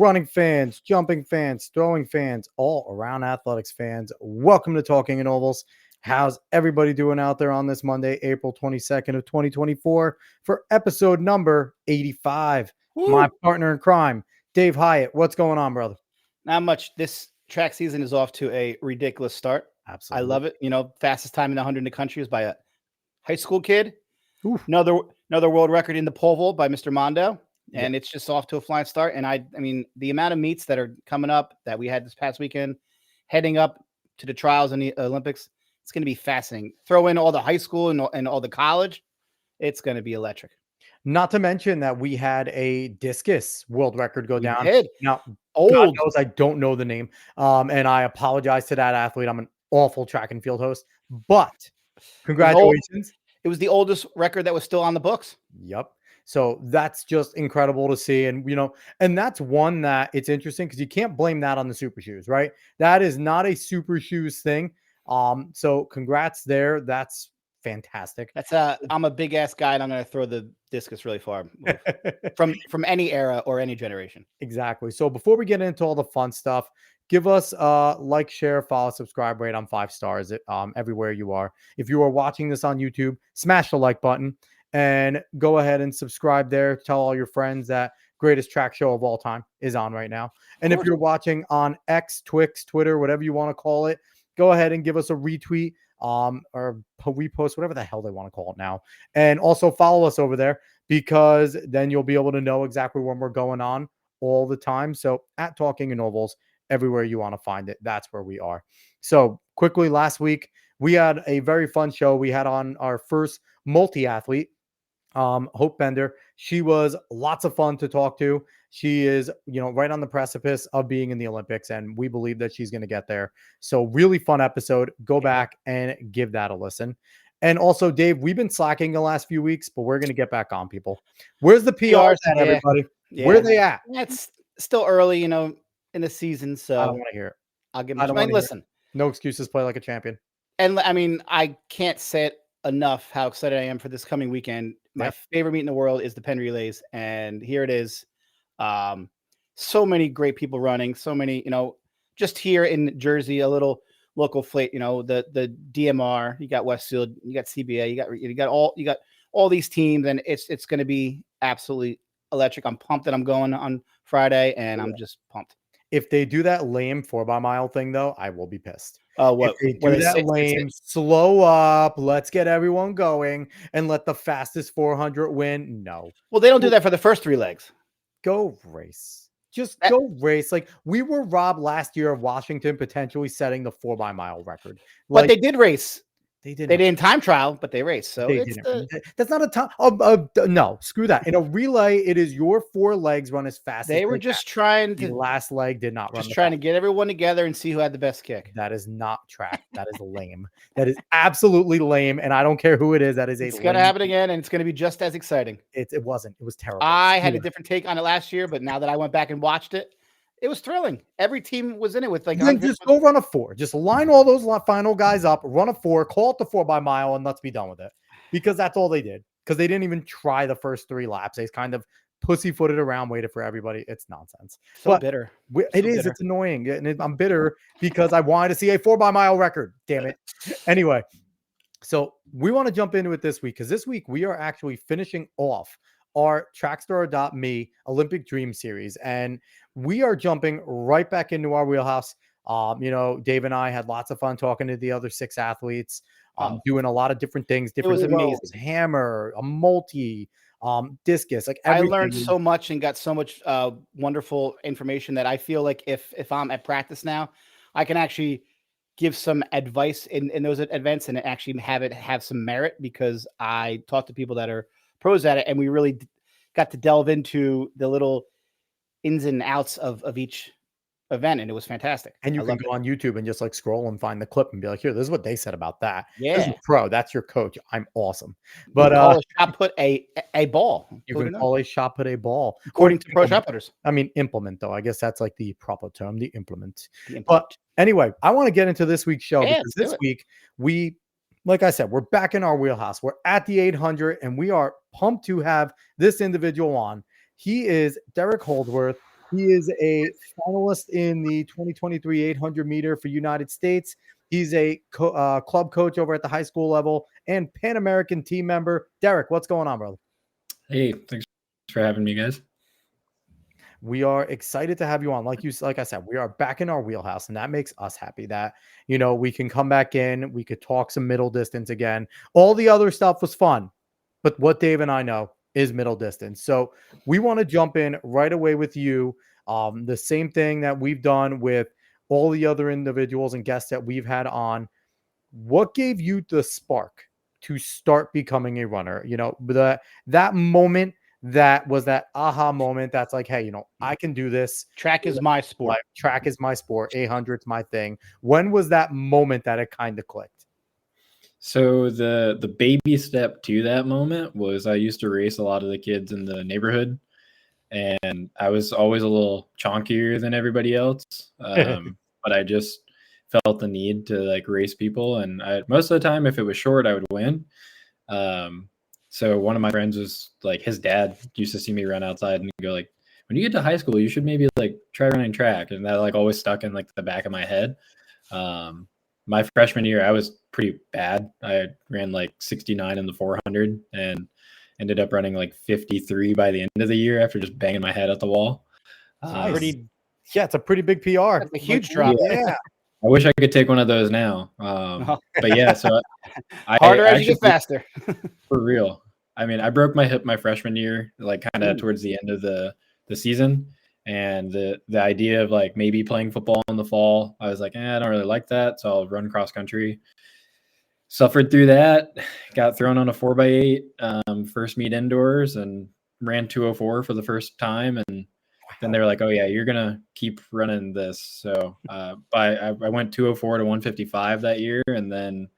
running fans, jumping fans, throwing fans, all around athletics fans. Welcome to Talking in Ovals. How's everybody doing out there on this Monday, April 22nd of 2024 for episode number 85? Woo. My partner in crime, Dave Hyatt. What's going on, brother? Not much. This track season is off to a ridiculous start. Absolutely. I love it. You know, fastest time in the 100 in the country is by a high school kid. Oof. Another world record in the pole vault by Mr. Mondo. And it's just off to a flying start. And I mean, the amount of meets that are coming up that we had this past weekend, heading up to the trials in the Olympics, it's going to be fascinating. Throw in all the high school and all the college. It's going to be electric. Not to mention that we had a discus world record go down. Did. Now, Old. God knows I don't know the name. And I apologize to that athlete. I'm an awful track and field host. But congratulations. It was the oldest record that was still on the books. Yep. So that's just incredible to see. And, you know, and that's one that it's interesting because you can't blame that on the super shoes, right? That is not a super shoes thing. So congrats there. That's fantastic. That's I'm a big ass guy and I'm going to throw the discus really far from any era or any generation. Exactly. So before we get into all the fun stuff, give us like, share, follow, subscribe, rate on 5 stars everywhere you are. If you are watching this on YouTube, smash the like button and go ahead and subscribe there. Tell all your friends that greatest track show of all time is on right now. And if you're watching on X, Twix, Twitter, whatever you want to call it, go ahead and give us a retweet or repost, whatever the hell they want to call it now. And also follow us over there because then you'll be able to know exactly when we're going on all the time. So at Talking in Ovals, everywhere you want to find it, that's where we are. So quickly, last week, we had a very fun show. We had on our first multi-athlete, Hope Bender. She was lots of fun to talk to. She is, you know, right on the precipice of being in the Olympics, and we believe that she's going to get there. So really fun episode. Go back and give that a listen. And also, Dave, we've been slacking the last few weeks, but we're going to get back on, people. Where's the PRs at, everybody? Yeah. Where are they at? It's still early, you know, in the season, so I don't want to hear it. I'll give them. Listen, no excuses. Play like a champion. And I mean, I can't say it enough how excited I am for this coming weekend. My favorite meet in the world is the Penn Relays, and here it is. So many great people running. So many, you know, just here in Jersey, a little local fleet. You know, the DMR. You got Westfield. You got CBA. You got all these teams, and it's going to be absolutely electric. I'm pumped that I'm going on Friday, and I'm just pumped. If they do that lame 4-by-mile thing, though, I will be pissed. What? If they do that lame, slow up, let's get everyone going, and let the fastest 400 win. No. Well, they don't do that for the first 3 legs. Go race. Just go race. Like, we were robbed last year of Washington potentially setting the 4-by-mile record. But they did race. They didn't. They didn't time trial, but they raced. So that's not a time. No, screw that. In a relay, it is your 4 legs run as fast. They were just trying to. The last leg did not run. Just trying to get everyone together and see who had the best kick. That is not track. That is lame. That is absolutely lame. And I don't care who it is. That is It's going to happen again, and it's going to be just as exciting. It wasn't. It was terrible. I had a different take on it last year, but now that I went back and watched it, it was thrilling. Every team was in it with then just go run a 4. Just line all those final guys up, run a 4, call it the 4-by-mile, and let's be done with it. Because that's all they did. Because they didn't even try the first 3 laps. They kind of pussyfooted around, waited for everybody. It's nonsense. But bitter. It's annoying. And I'm bitter because I wanted to see a 4-by-mile record. Damn it. Anyway, so we want to jump into it this week because this week we are actually finishing off our Trackstar.me Olympic Dream Series. And we are jumping right back into our wheelhouse. You know, Dave and I had lots of fun talking to the other 6 athletes, doing a lot of different things. It was amazing. Hammer, a multi, discus. Like everything. I learned so much and got so much wonderful information that I feel like if I'm at practice now, I can actually give some advice in those events and actually have some merit because I talk to people that are pros at it, and we really got to delve into the little ins and outs of each event, and it was fantastic. And you can go on YouTube and just like scroll and find the clip and be like, here, this is what they said about that. Yeah. This is pro. That's your coach. I'm awesome. But call a shot put a ball. You can call a shot put a ball. According to pro shot putters. I mean, implement, though. I guess that's like the proper term, the implement. But anyway, I want to get into this week's show because this week we, like I said, we're back in our wheelhouse. We're at the 800 and we are pumped to have this individual on. He is Derek Holdsworth. He is a finalist in the 2023 800 meter for United States. He's a club coach over at the high school level and Pan American team member. Derek, what's going on, brother? Hey, thanks for having me, guys. We are excited to have you on. Like I said, we are back in our wheelhouse, and that makes us happy that, we can come back in, we could talk some middle distance again. All the other stuff was fun, but what Dave and I know is middle distance. So we want to jump in right away with you. The same thing that we've done with all the other individuals and guests that we've had on. What gave you the spark to start becoming a runner? That moment, that was that aha moment that's like, hey, I can do this. Track is my sport. Track is my sport. 800's my thing. When was that moment that it kind of clicked? So the baby step to that moment was I used to race a lot of the kids in the neighborhood, and I was always a little chonkier than everybody else. But I just felt the need to like race people, and most of the time, if it was short, I would win. So one of my friends was like, his dad used to see me run outside and go like, when you get to high school, you should maybe like try running track. And that like always stuck in like the back of my head. My freshman year, I was pretty bad. I ran like 69 in the 400 and ended up running like 53 by the end of the year after just banging my head at the wall. It's a pretty big PR. That's a huge drop. Yeah. I wish I could take one of those now. But yeah, so harder as you get faster. For real. I mean, I broke my hip my freshman year, like kind of towards the end of the season. And the idea of like maybe playing football in the fall, I was like, I don't really like that. So I'll run cross country. Suffered through that, got thrown on a 4x8, first meet indoors, and ran 204 for the first time. And then they were like, oh yeah, you're gonna keep running this. So I went 204 to 155 that year, and then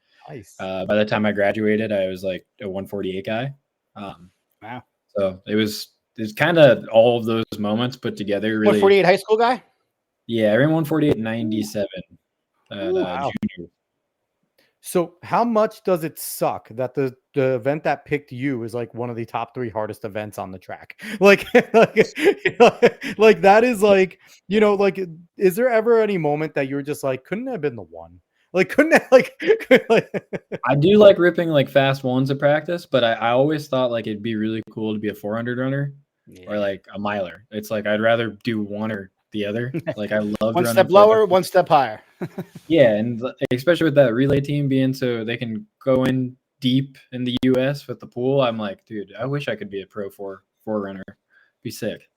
by the time I graduated, I was like a 148 guy. Wow. So it's kind of all of those moments put together. Really, 148 high school guy. Yeah, I ran 148 97 junior. So how much does it suck that the event that picked you is like one of the top 3 hardest events on the track? Like that is like, is there ever any moment that you're just like, couldn't have been the one? Like, couldn't have, like I do like ripping like fast ones at practice, but I always thought like it'd be really cool to be a 400 runner or like a miler. It's like I'd rather do one or the other. Like I love one step lower, one step higher. Yeah, and especially with that relay team being so they can go in deep in the US with the pool. I'm like, dude, I wish I could be a pro 4 runner. Be sick.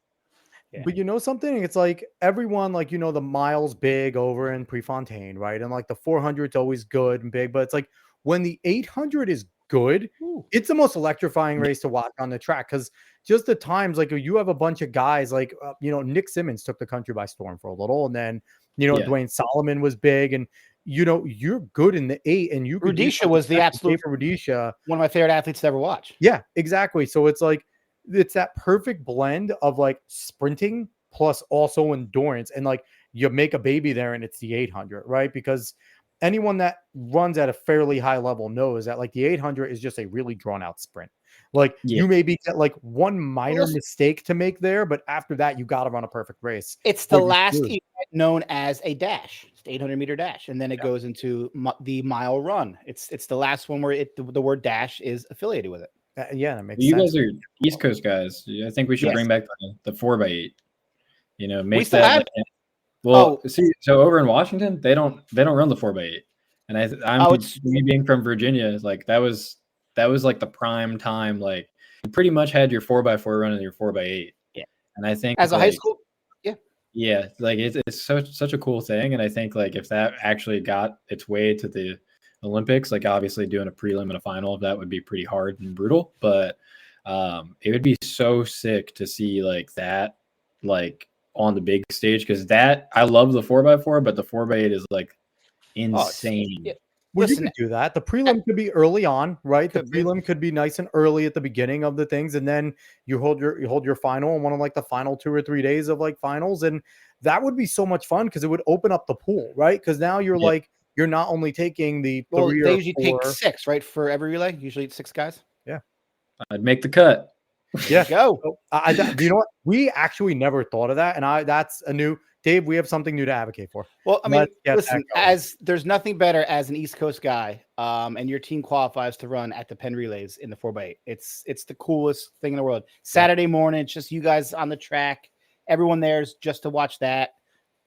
Yeah. But something, it's like everyone, like, the mile's big over in Prefontaine, right? And like the 400's always good and big, but it's like when the 800 is good, it's the most electrifying race to watch on the track, because just the times, like you have a bunch of guys like Nick Simmons took the country by storm for a little, and then Dwayne Solomon was big, and you're good in the 8, and Rudisha was the absolute for Rudisha, one of my favorite athletes to ever watch. Yeah, exactly. So it's like it's that perfect blend of like sprinting plus also endurance, and like you make a baby there, and it's the 800, right? Because anyone that runs at a fairly high level knows that like the 800 is just a really drawn out sprint. Like you maybe get like one minor mistake to make there, but after that you got to run a perfect race. It's the last event known as a dash. It's the 800 meter dash, and then it goes into the mile run. It's the last one where the word dash is affiliated with it. That makes sense. You guys are East Coast guys. I think we should bring back the 4x8. Make that. So over in Washington, they don't run the 4x8, and me being from Virginia, like that was like the prime time. Like you pretty much had your 4x4 running your 4x8. Yeah, and I think as a high school, yeah, like it's such a cool thing, and I think like if that actually got its way to the Olympics, like obviously doing a prelim and a final of that would be pretty hard and brutal, but it would be so sick to see like that like on the big stage, because that I love the 4x4, but the 4x8 is like insane. Well, you can do that. The prelim could be early on, right? The prelim could be nice and early at the beginning of the things, and then you hold your final on one of like the final 2 or 3 days of like finals, and that would be so much fun because it would open up the pool, right? Because now you're like you're not only taking the 3 they or usually 4. take 6, right, for every relay. Usually it's 6 guys. Yeah, I'd make the cut. Yeah. Go. So, do you know what? We actually never thought of that. And that's a new Dave. We have something new to advocate for. Well, I mean, Let's get that listen, going. as there's nothing better as an East Coast guy, and your team qualifies to run at the Penn Relays in the 4x8. It's the coolest thing in the world. Saturday morning, it's just you guys on the track. Everyone there's just to watch that,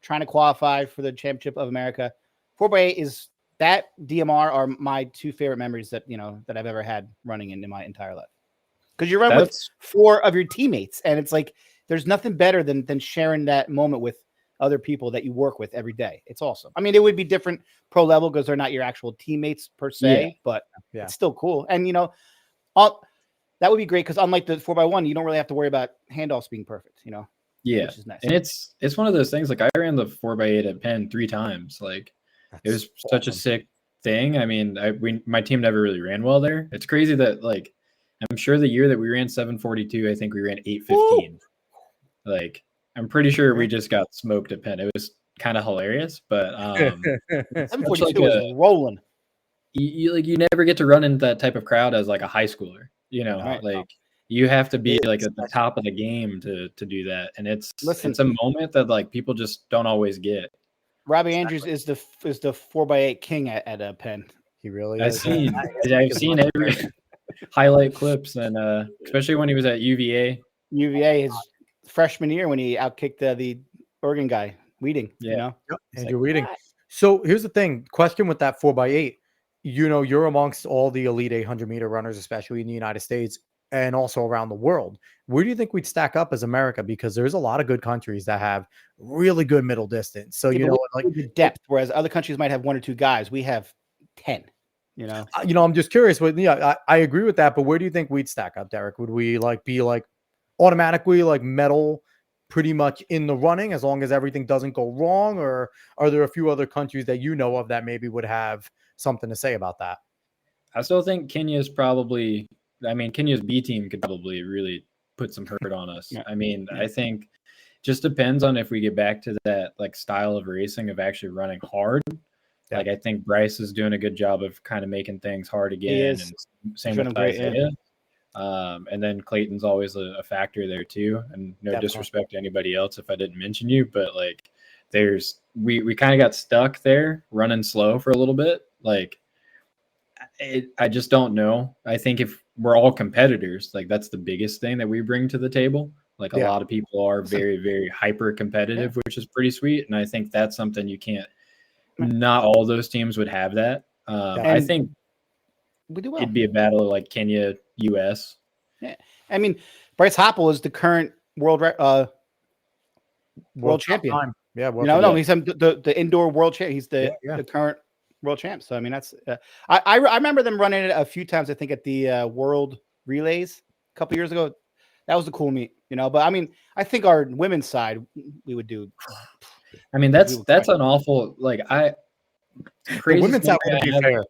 trying to qualify for the Championship of America. 4x8 is that DMR are my two favorite memories that I've ever had running in my entire life. Because you run with 4 of your teammates, and it's like there's nothing better than sharing that moment with other people that you work with every day. It's awesome. I mean, it would be different pro level because they're not your actual teammates per se, but it's still cool. And that would be great because unlike the 4x1, you don't really have to worry about handoffs being perfect. Yeah, which is nice. And it's one of those things. Like I ran the 4x8 at Penn 3 times. Like it was such a sick thing. I mean, my team never really ran well there. It's crazy that like I'm sure the year that we ran 742, I think we ran 815. Like I'm pretty sure we just got smoked at Penn. It was kind of hilarious, but 742 was rolling. You never get to run into that type of crowd as like a high schooler. Like you have to be like at the top of the game to do that, and it's a moment that like people just don't always get. Robbie Andrews is the 4x8 king at Penn. He really I've is. seen every highlight clips, and especially when he was at UVA. UVA his freshman year when he outkicked the Oregon guy, Weeding. Andrew Weeding. So here's the thing. Question with that 4x8. You're amongst all the elite 800-meter runners, especially in the United States and also around the world. Where do you think we'd stack up as America? Because there's a lot of good countries that have really good middle distance. So like the depth, whereas other countries might have 1 or 2 guys, we have 10. I'm just curious. But I agree with that. But where do you think we'd stack up, Derek? Would we be automatically medal pretty much in the running as long as everything doesn't go wrong, or are there a few other countries that you know of that maybe would have something to say about that? I still think Kenya's B team could probably really put some hurt on us. I mean, I think just depends on if we get back to that like style of racing of actually running hard. Like I think Bryce is doing a good job of kind of making things hard again, and same with Isaiah. And then Clayton's always a factor there too. And no disrespect to anybody else if I didn't mention you, but like we kind of got stuck there running slow for a little bit. Like I just don't know. I think if we're all competitors, like that's the biggest thing that we bring to the table. Like a lot of people are very, very hyper competitive, which is pretty sweet. And I think that's something you can't, not all those teams would have that. I think we do well. It'd be a battle like Kenya, US. Yeah. I mean, Bryce Hoppel is the current world champion. Time. Yeah. He's the indoor world champ. He's the current world champ. So, I mean, that's I remember them running it a few times, I think, at the World Relays a couple years ago. That was a cool meet, but I mean, I think our women's side, we would do. I mean, that's an awful, like, the women's side would be fair.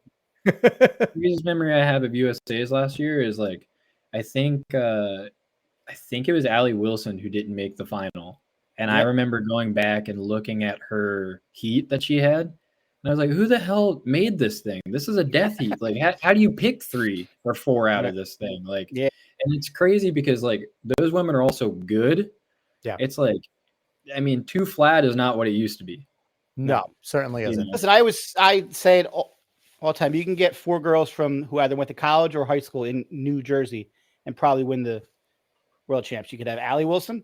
The greatest memory I have of USA's last year is like, I think it was Allie Wilson who didn't make the final. And I remember going back and looking at her heat that she had. And I was like, who the hell made this thing? This is a death heat. Like, how do you pick 3 or 4 out of this thing? Like, and it's crazy because like those women are also good. Yeah. It's like, I mean, 2 flat is not what it used to be. No, certainly isn't. Listen, I say it all the time. You can get 4 girls who either went to college or high school in New Jersey and probably win the world champs. You could have Allie Wilson,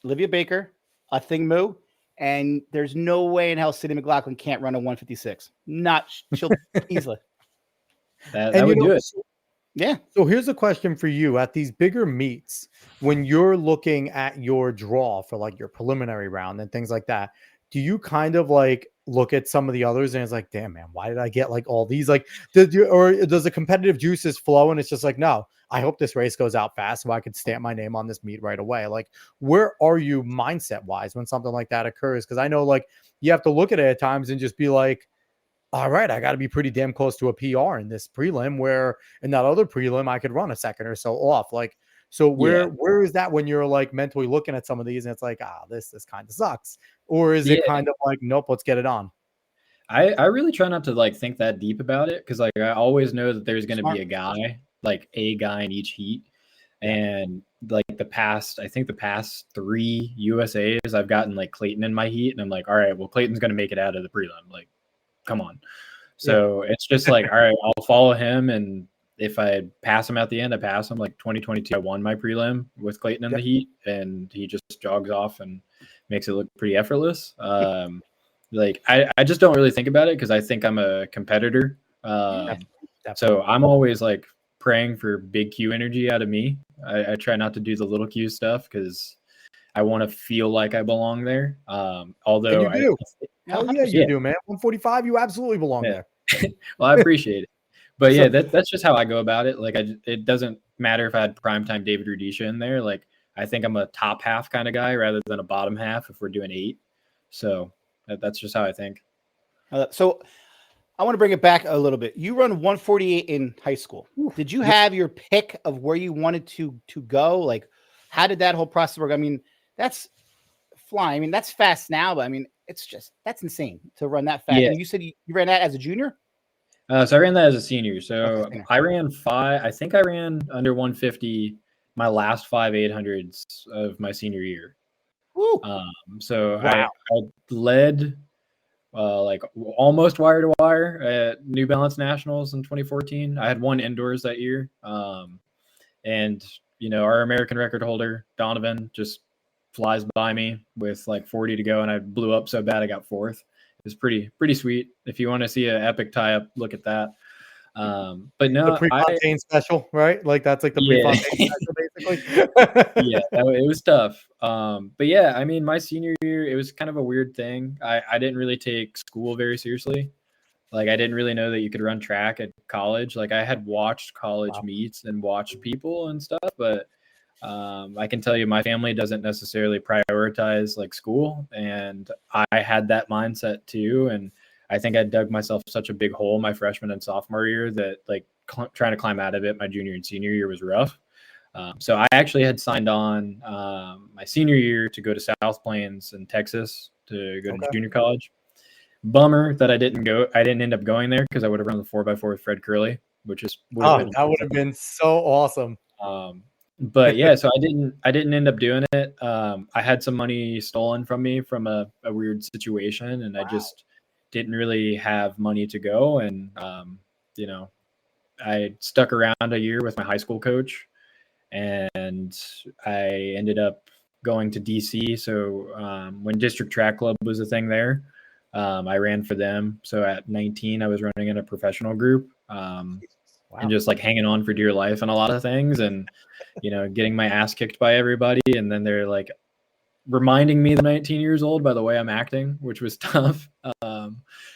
Olivia Baker, a Thing Moo, and there's no way in hell Cindy McLaughlin can't run a 156. She'll easily. That would do it. Yeah. So here's a question for you. At these bigger meets, when you're looking at your draw for like your preliminary round and things like that, do you kind of like look at some of the others and it's like, damn, man, why did I get like all these? Like, does the competitive juices flow and it's just like, no, I hope this race goes out fast so I could stamp my name on this meet right away. Like, where are you mindset wise when something like that occurs? Because I know like you have to look at it at times and just be like, all right, I got to be pretty damn close to a PR in this prelim, where in that other prelim I could run a second or so off. Like, so where is that when you're like mentally looking at some of these and it's like, this kind of sucks? Or is it kind of like, nope, let's get it on? I really try not to like think that deep about it because like I always know that there's going to be a guy in each heat. And like I think the past 3 USAs, I've gotten like Clayton in my heat, and I'm like, all right, well, Clayton's going to make it out of the prelim. Like, come on. So it's just like, all right, I'll follow him. And if I pass him at the end, I pass him. Like 2022, I won my prelim with Clayton in the heat, and he just jogs off and makes it look pretty effortless. Like I just don't really think about it because I think I'm a competitor. Definitely. So I'm always like praying for big Q energy out of me. I try not to do the little Q stuff because I want to feel like I belong there. Although and you do. Yeah, Hell yeah, you do, man. 145, you absolutely belong there. Well, I appreciate it. But yeah, that's just how I go about it. Like it doesn't matter if I had primetime David Rudisha in there. Like I think I'm a top half kind of guy rather than a bottom half if we're doing 8. So that's just how I think. So I want to bring it back a little bit. You run 148 in high school. Did you have your pick of where you wanted to go? Like, how did that whole process work? I mean, that's flying. I mean, that's fast now, but I mean, that's insane to run that fast. Yeah. And you said you ran that as a junior? So I ran that as a senior. So I ran 5. I think I ran under 150 my last 5 800s of my senior year. So wow. I led like almost wire to wire at New Balance Nationals in 2014. I had 1 indoors that year. And our American record holder, Donovan, just flies by me with like 40 to go, and I blew up so bad I got 4th. It was pretty sweet. If you want to see an epic tie-up, look at that. But no, the Prefontaine special, right? Like that's like the Prefontaine special, basically. Yeah, it was tough. But yeah, I mean, my senior year, it was kind of a weird thing. I didn't really take school very seriously. Like I didn't really know that you could run track at college. Like I had watched college meets and watched people and stuff, but I can tell you my family doesn't necessarily prioritize like school, and I had that mindset too. And I think I dug myself such a big hole my freshman and sophomore year that like trying to climb out of it my junior and senior year was rough. So I actually had signed on my senior year to go to South Plains in Texas to go to junior college. Bummer that I didn't end up going there because I would have run the 4x4 with Fred Curley, which is that would have been so awesome. But yeah, so I didn't end up doing it. I had some money stolen from me from a weird situation, and I just didn't really have money to go. And I stuck around a year with my high school coach, and I ended up going to DC. So when District Track Club was a thing there, I ran for them. So at 19, I was running in a professional group. And just like hanging on for dear life and a lot of things, and getting my ass kicked by everybody, and then they're like reminding me that I'm 19 years old by the way I'm acting, which was tough. So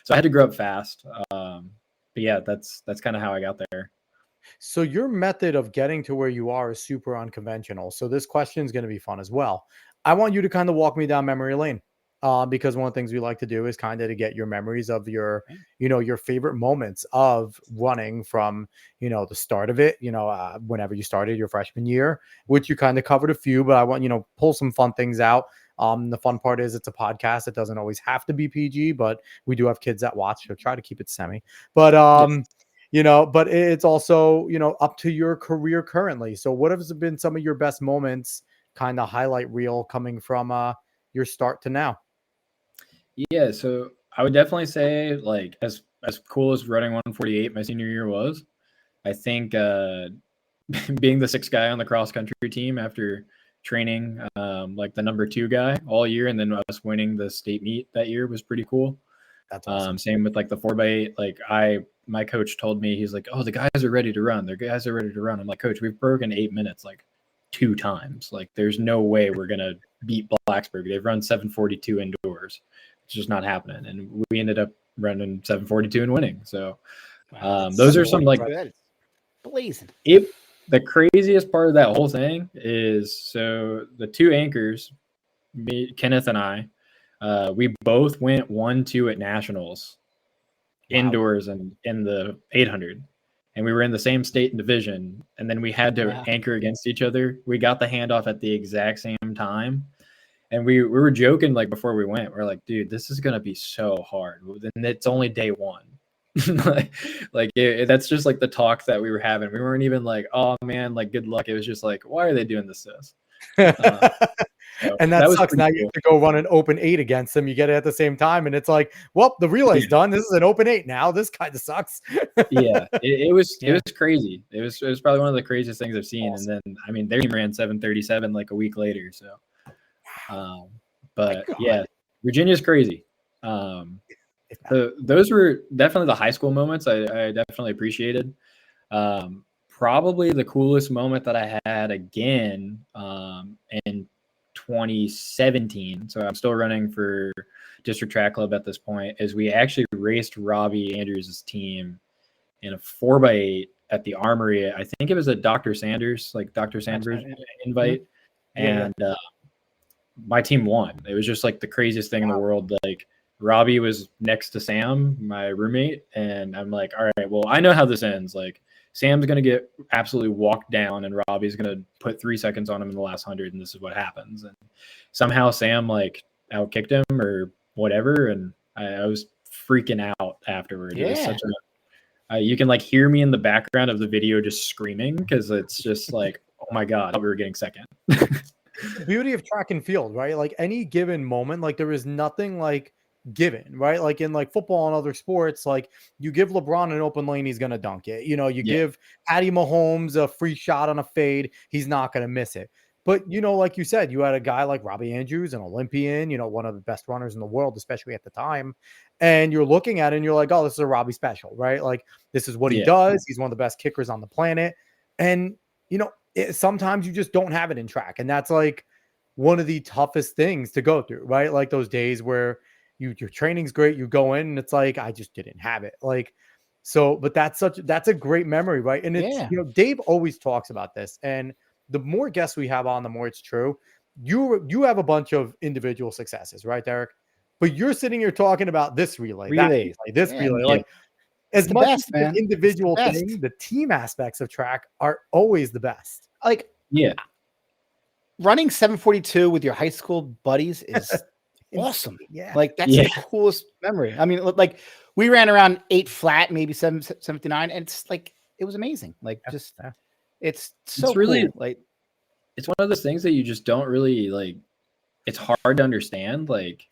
I had to grow up fast. But yeah, that's kind of how I got there. So your method of getting to where you are is super unconventional. So this question is going to be fun as well. I want you to kind of walk me down memory lane. Because one of the things we like to do is kind of to get your memories of your, your favorite moments of running from, the start of it, whenever you started your freshman year, which you kind of covered a few, but I want, pull some fun things out. The fun part is it's a podcast. It doesn't always have to be PG, but we do have kids that watch, so try to keep it semi. But, but it's also, up to your career currently. So what has been some of your best moments, kind of highlight reel coming from your start to now? Yeah, so I would definitely say like as cool as running 148 my senior year was, I think being the 6th guy on the cross country team after training like the number 2 guy all year, and then us winning the state meet that year was pretty cool. That's awesome. Same with like the 4x8. Like my coach told me, he's like, oh, the guys are ready to run. Their guys are ready to run. I'm like, coach, we've broken 8 minutes like 2 times. Like there's no way we're gonna beat Blacksburg. They've run 742 indoors. It's just not happening. And we ended up running 742 and winning. So those are some like blazing. The craziest part of that whole thing is, so the 2 anchors, me, Kenneth and I, we both went 1-2 at nationals indoors and in the 800. And we were in the same state and division. And then we had to anchor against each other. We got the handoff at the exact same time. And we were joking like before we went, we're like, dude, this is going to be so hard. And it's only day 1. That's just like the talk that we were having. We weren't even like, oh man, like good luck. It was just like, why are they doing this to us? So And that was sucks. pretty Now you cool. have to go run an open 8 against them. You get it at the same time, and it's like, well, the relay's done. This is an open 8 now. This kind of sucks. Yeah, it was Yeah. crazy. It was probably one of the craziest things I've seen. Awesome. And then I mean, their team ran 7:37 like a week later. So, but God. yeah, Virginia's crazy. Those were definitely the high school moments I definitely appreciated. Probably the coolest moment that I had again in 2017. So I'm still running for district track club at this point. Is we actually raced Robbie Andrews' team in a 4x8 at the Armory. I think it was a Dr. Sanders invite, and my team won. It was just like the craziest thing in the world. Like Robbie was next to Sam, my roommate, and I'm like, all right, well, I know how this ends. Like Sam's gonna get absolutely walked down, and Robbie's gonna put 3 seconds on him in the last 100, and this is what happens. And somehow Sam like outkicked him or whatever, and I was freaking out afterward. It was such a you can like hear me in the background of the video just screaming because it's just like, oh my god, we were getting second. The beauty of track and field, right? Like any given moment, like there is nothing like given, right? Like in like football and other sports, like you give LeBron an open lane, he's gonna dunk it. You know, you give Patty Mahomes a free shot on a fade, he's not gonna miss it. But you know, like you said, you had a guy like Robbie Andrews, an Olympian, you know, one of the best runners in the world, especially at the time. And you're looking at it and you're like, oh, this is a Robbie special, right? Like this is what he does. He's one of the best kickers on the planet. And you know, sometimes you just don't have it in track. And that's like one of the toughest things to go through, right? Like those days where your training's great, you go in and it's like, I just didn't have it. Like, so, but that's a great memory, right? And it's, you know, Dave always talks about this. And the more guests we have on, the more it's true. You have a bunch of individual successes, right, Derek? But you're sitting here talking about this relay, that relay, this relay. Like, as much as the individual thing, the team aspects of track are always the best. Like, running 742 with your high school buddies is awesome. Yeah. Like, that's the coolest memory. I mean, like, we ran around 8 flat, maybe 759, and it's like, it was amazing. Like, just, it's so really cool. Like, it's one of those things that you just don't really like. It's hard to understand. Like,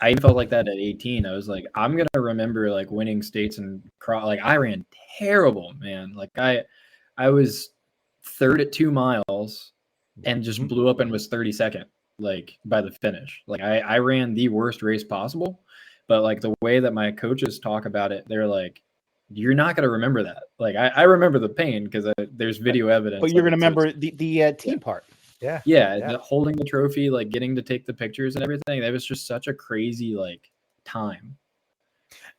I felt like that at 18. I was like, I'm gonna remember like winning states and like I ran terrible, man. Like I was third at 2 miles and just blew up and was 32nd like by the finish. Like I ran the worst race possible, but like the way that my coaches talk about it, they're like, you're not gonna remember that. Like I remember the pain because there's video evidence. But you're gonna remember the team part. Yeah. Holding the trophy, like getting to take the pictures and everything. That was just such a crazy like time.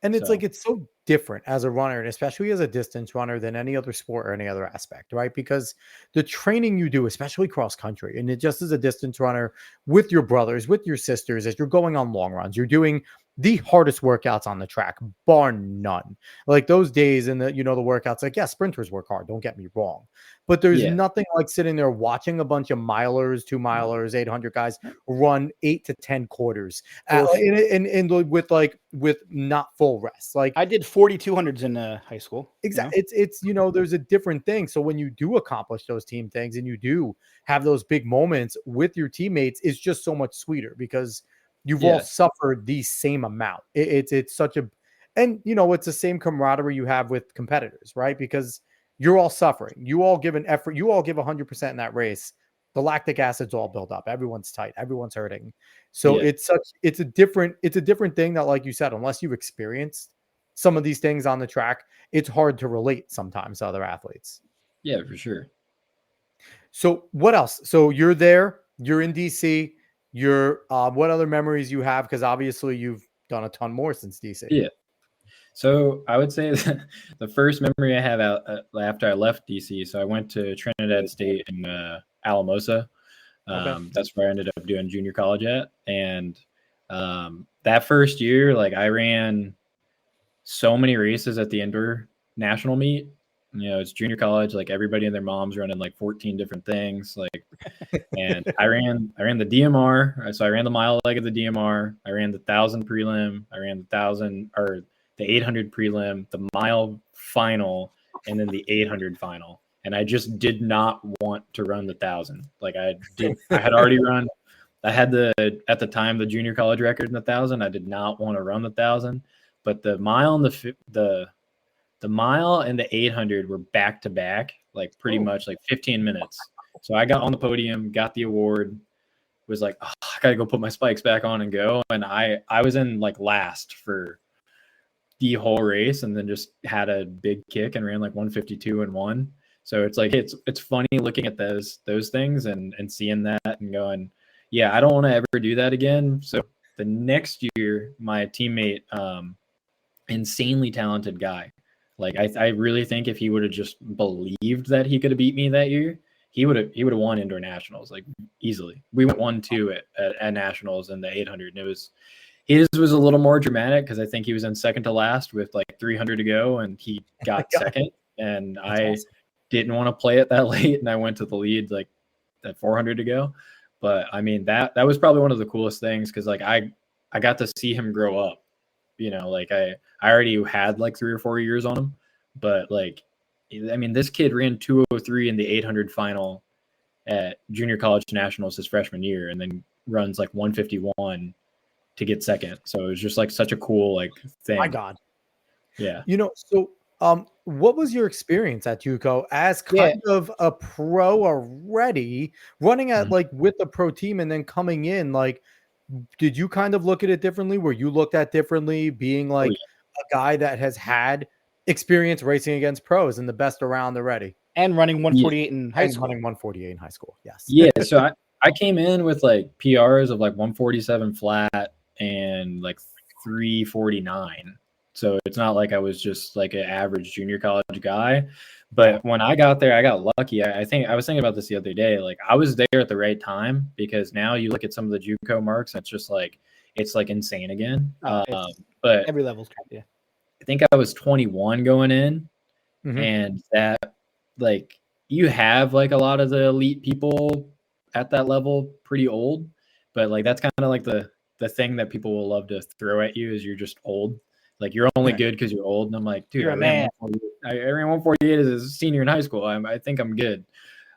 And it's like, it's so different as a runner, and especially as a distance runner, than any other sport or any other aspect, right? Because the training you do, especially cross country, and it just as a distance runner with your brothers, with your sisters, as you're going on long runs, you're doing the hardest workouts on the track, bar none. Like those days in the, you know, the workouts, like, sprinters work hard, don't get me wrong. But there's nothing like sitting there watching a bunch of milers, 2 milers, 800 guys run 8 to 10 quarters and with not full rest. Like I did 4,200s in high school. Exactly. You know? It's, you know, there's a different thing. So when you do accomplish those team things and you do have those big moments with your teammates, it's just so much sweeter because you've all suffered the same amount. It's such a, and you know, it's the same camaraderie you have with competitors, right? Because you're all suffering. You all give an effort. You all give 100% in that race. The lactic acid's all built up. Everyone's tight. Everyone's hurting. So it's a different thing that, like you said, unless you've experienced some of these things on the track, it's hard to relate sometimes to other athletes. Yeah, for sure. So what else? So you're there, you're in DC, what other memories you have? Because obviously you've done a ton more since DC. Yeah. So I would say the first memory I have after I left DC, so I went to Trinidad State in Alamosa. That's where I ended up doing junior college at. And that first year, like I ran so many races at the indoor national meet. You know, it's junior college, like everybody and their mom's running like 14 different things. Like, and I ran the DMR. So I ran the mile leg of the DMR. I ran the 1,000 prelim. I ran the 1,000 or the 800 prelim, the mile final, and then the 800 final. And I just did not want to run the 1,000. Like I had already run. I had at the time the junior college record in the 1,000. I did not want to run the 1,000, but the mile and the mile and the 800 were back to back, like pretty much like 15 minutes. So I got on the podium, got the award, was like, oh, I gotta go put my spikes back on and go. And I was in like last for the whole race, and then just had a big kick and ran like 152 and won. So it's like it's funny looking at those things and seeing that and going, yeah, I don't want to ever do that again. So the next year, my teammate, insanely talented guy. Like I really think if he would have just believed that he could have beat me that year, he would have won indoor nationals like easily. We went 1-2 at nationals in the 800, and his was a little more dramatic because I think he was in second to last with like 300 to go, and he got second. And I didn't want to play it that late, and I went to the lead like at 400 to go. But I mean that was probably one of the coolest things because like I got to see him grow up. You know, like I already had like 3 or 4 years on him, but like, I mean, this kid ran 203 in the 800 final at junior college nationals his freshman year, and then runs like 151 to get second. So it was just like such a cool like thing. My God. Yeah. You know, so what was your experience at JUCO as kind of a pro already, running at like with the pro team and then coming in? Like, did you kind of look at it differently? Were you looked at differently being like a guy that has had experience racing against pros and the best around already? And running 148 in high school. Running 148 in high school, yes. Yeah, so I came in with like PRs of like 147 flat and like 349. So it's not like I was just like an average junior college guy. But when I got there, I got lucky. I think I was thinking about this the other day. Like I was there at the right time, because now you look at some of the JUCO marks, and it's just like it's like insane again. But every level's I think I was 21 going in, and that like you have like a lot of the elite people at that level pretty old, but like that's kind of like the thing that people will love to throw at you is you're just old. Like you're only good because you're old. And I'm like, dude, I ran 148 as a senior in high school. I think I'm good.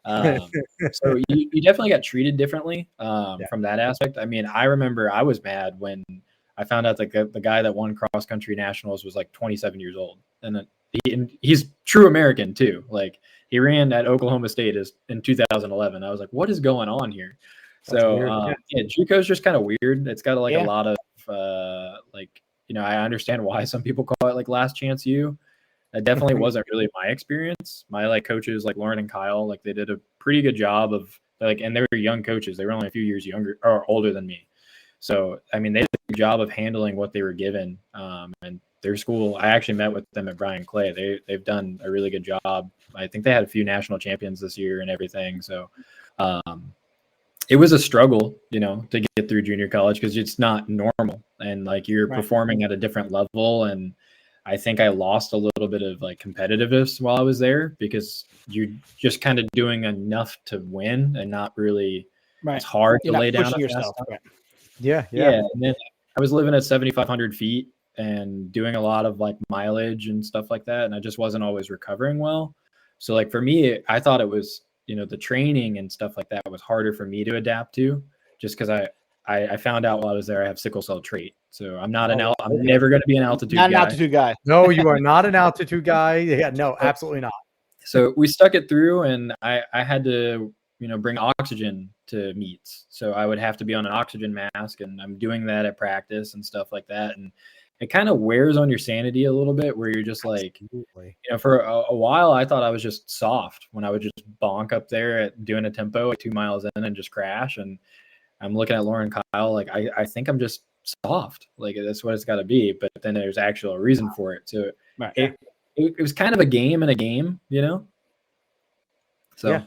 So you definitely got treated differently from that aspect. I mean, I remember I was mad when I found out that the guy that won cross country nationals was like 27 years old, and he's true American too. Like he ran at Oklahoma State in 2011. I was like, what is going on here? That's so JUCO is just kind of weird. It's got like a lot of like, you know, I understand why some people call it like last chance U. That definitely wasn't really my experience. My like coaches like Lauren and Kyle, like they did a pretty good job of like, and they were young coaches. They were only a few years younger or older than me. So, I mean, they did a good job of handling what they were given. And their school, I actually met with them at Brian Clay. They've done a really good job. I think they had a few national champions this year and everything. So, it was a struggle, you know, to get through junior college because it's not normal, and like you're performing at a different level. And I think I lost a little bit of like competitiveness while I was there because you're just kind of doing enough to win and not really. It's hard to lay down yourself. Yeah. And then I was living at 7,500 feet and doing a lot of like mileage and stuff like that, and I just wasn't always recovering well. So like for me, I thought it was, you know, the training and stuff like that was harder for me to adapt to, just because I found out while I was there I have sickle cell trait. So I'm not I'm never going to be an altitude guy. Not an altitude guy. No, you are not an altitude guy. Yeah, no, absolutely not. So we stuck it through, and I had to, you know, bring oxygen to meets. So I would have to be on an oxygen mask, and I'm doing that at practice and stuff like that. And it kind of wears on your sanity a little bit, where you're just like, you know, for a while, I thought I was just soft when I would just bonk up there at doing a tempo at 2 miles in and just crash. And I'm looking at Lauren Kyle, like, I think I'm just soft. Like, that's what it's got to be. But then there's actually a reason for it. So it was kind of a game in a game, you know? So,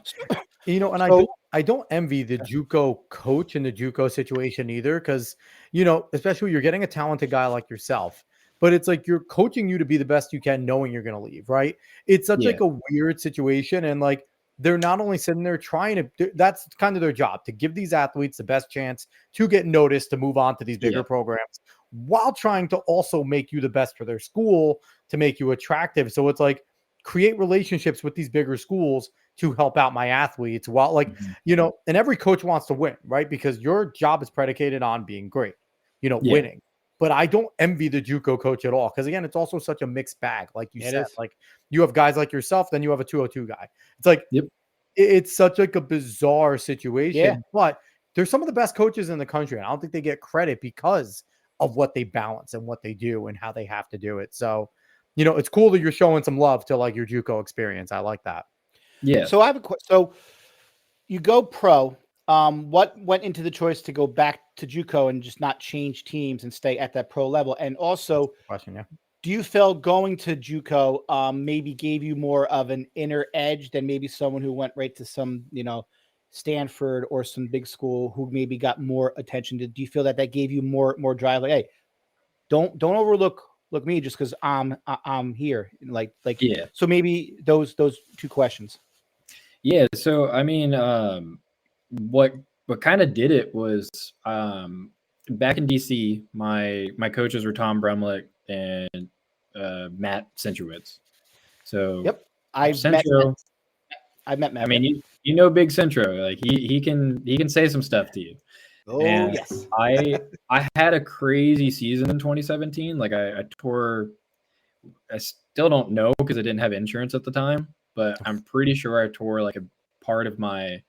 you know, and I don't envy the JUCO coach in the JUCO situation either, because, you know, especially when you're getting a talented guy like yourself, but it's like you're coaching you to be the best you can, knowing you're going to leave, right? It's such like a weird situation, and like they're not only sitting there trying to, that's kind of their job, to give these athletes the best chance to get noticed, to move on to these bigger programs, while trying to also make you the best for their school to make you attractive. So it's like create relationships with these bigger schools to help out my athletes while like, and every coach wants to win, right? Because your job is predicated on being great, winning. But I don't envy the JUCO coach at all. Cause again, it's also such a mixed bag. Like you said, like you have guys like yourself, then you have a 202 guy. It's like, it's such like a bizarre situation, but they're some of the best coaches in the country. And I don't think they get credit because of what they balance and what they do and how they have to do it. So, it's cool that you're showing some love to like your JUCO experience. I like that. Yeah. So I have a question. So you go pro. What went into the choice to go back to JUCO and just not change teams and stay at that pro level? And also, do you feel going to JUCO maybe gave you more of an inner edge than maybe someone who went right to some, Stanford or some big school who maybe got more attention? Do you feel that gave you more drive? Like, hey, don't overlook me just because I'm here. Like. So maybe those two questions. Yeah. So I mean, what kind of did it was back in DC, my coaches were Tom Brumlick and Matt Centrowitz. So I've met Matt. I mean, you know Big Centro, like he can say some stuff to you. Oh, and yes. I had a crazy season in 2017. Like I tore. I still don't know because I didn't have insurance at the time, but I'm pretty sure I tore like a part of my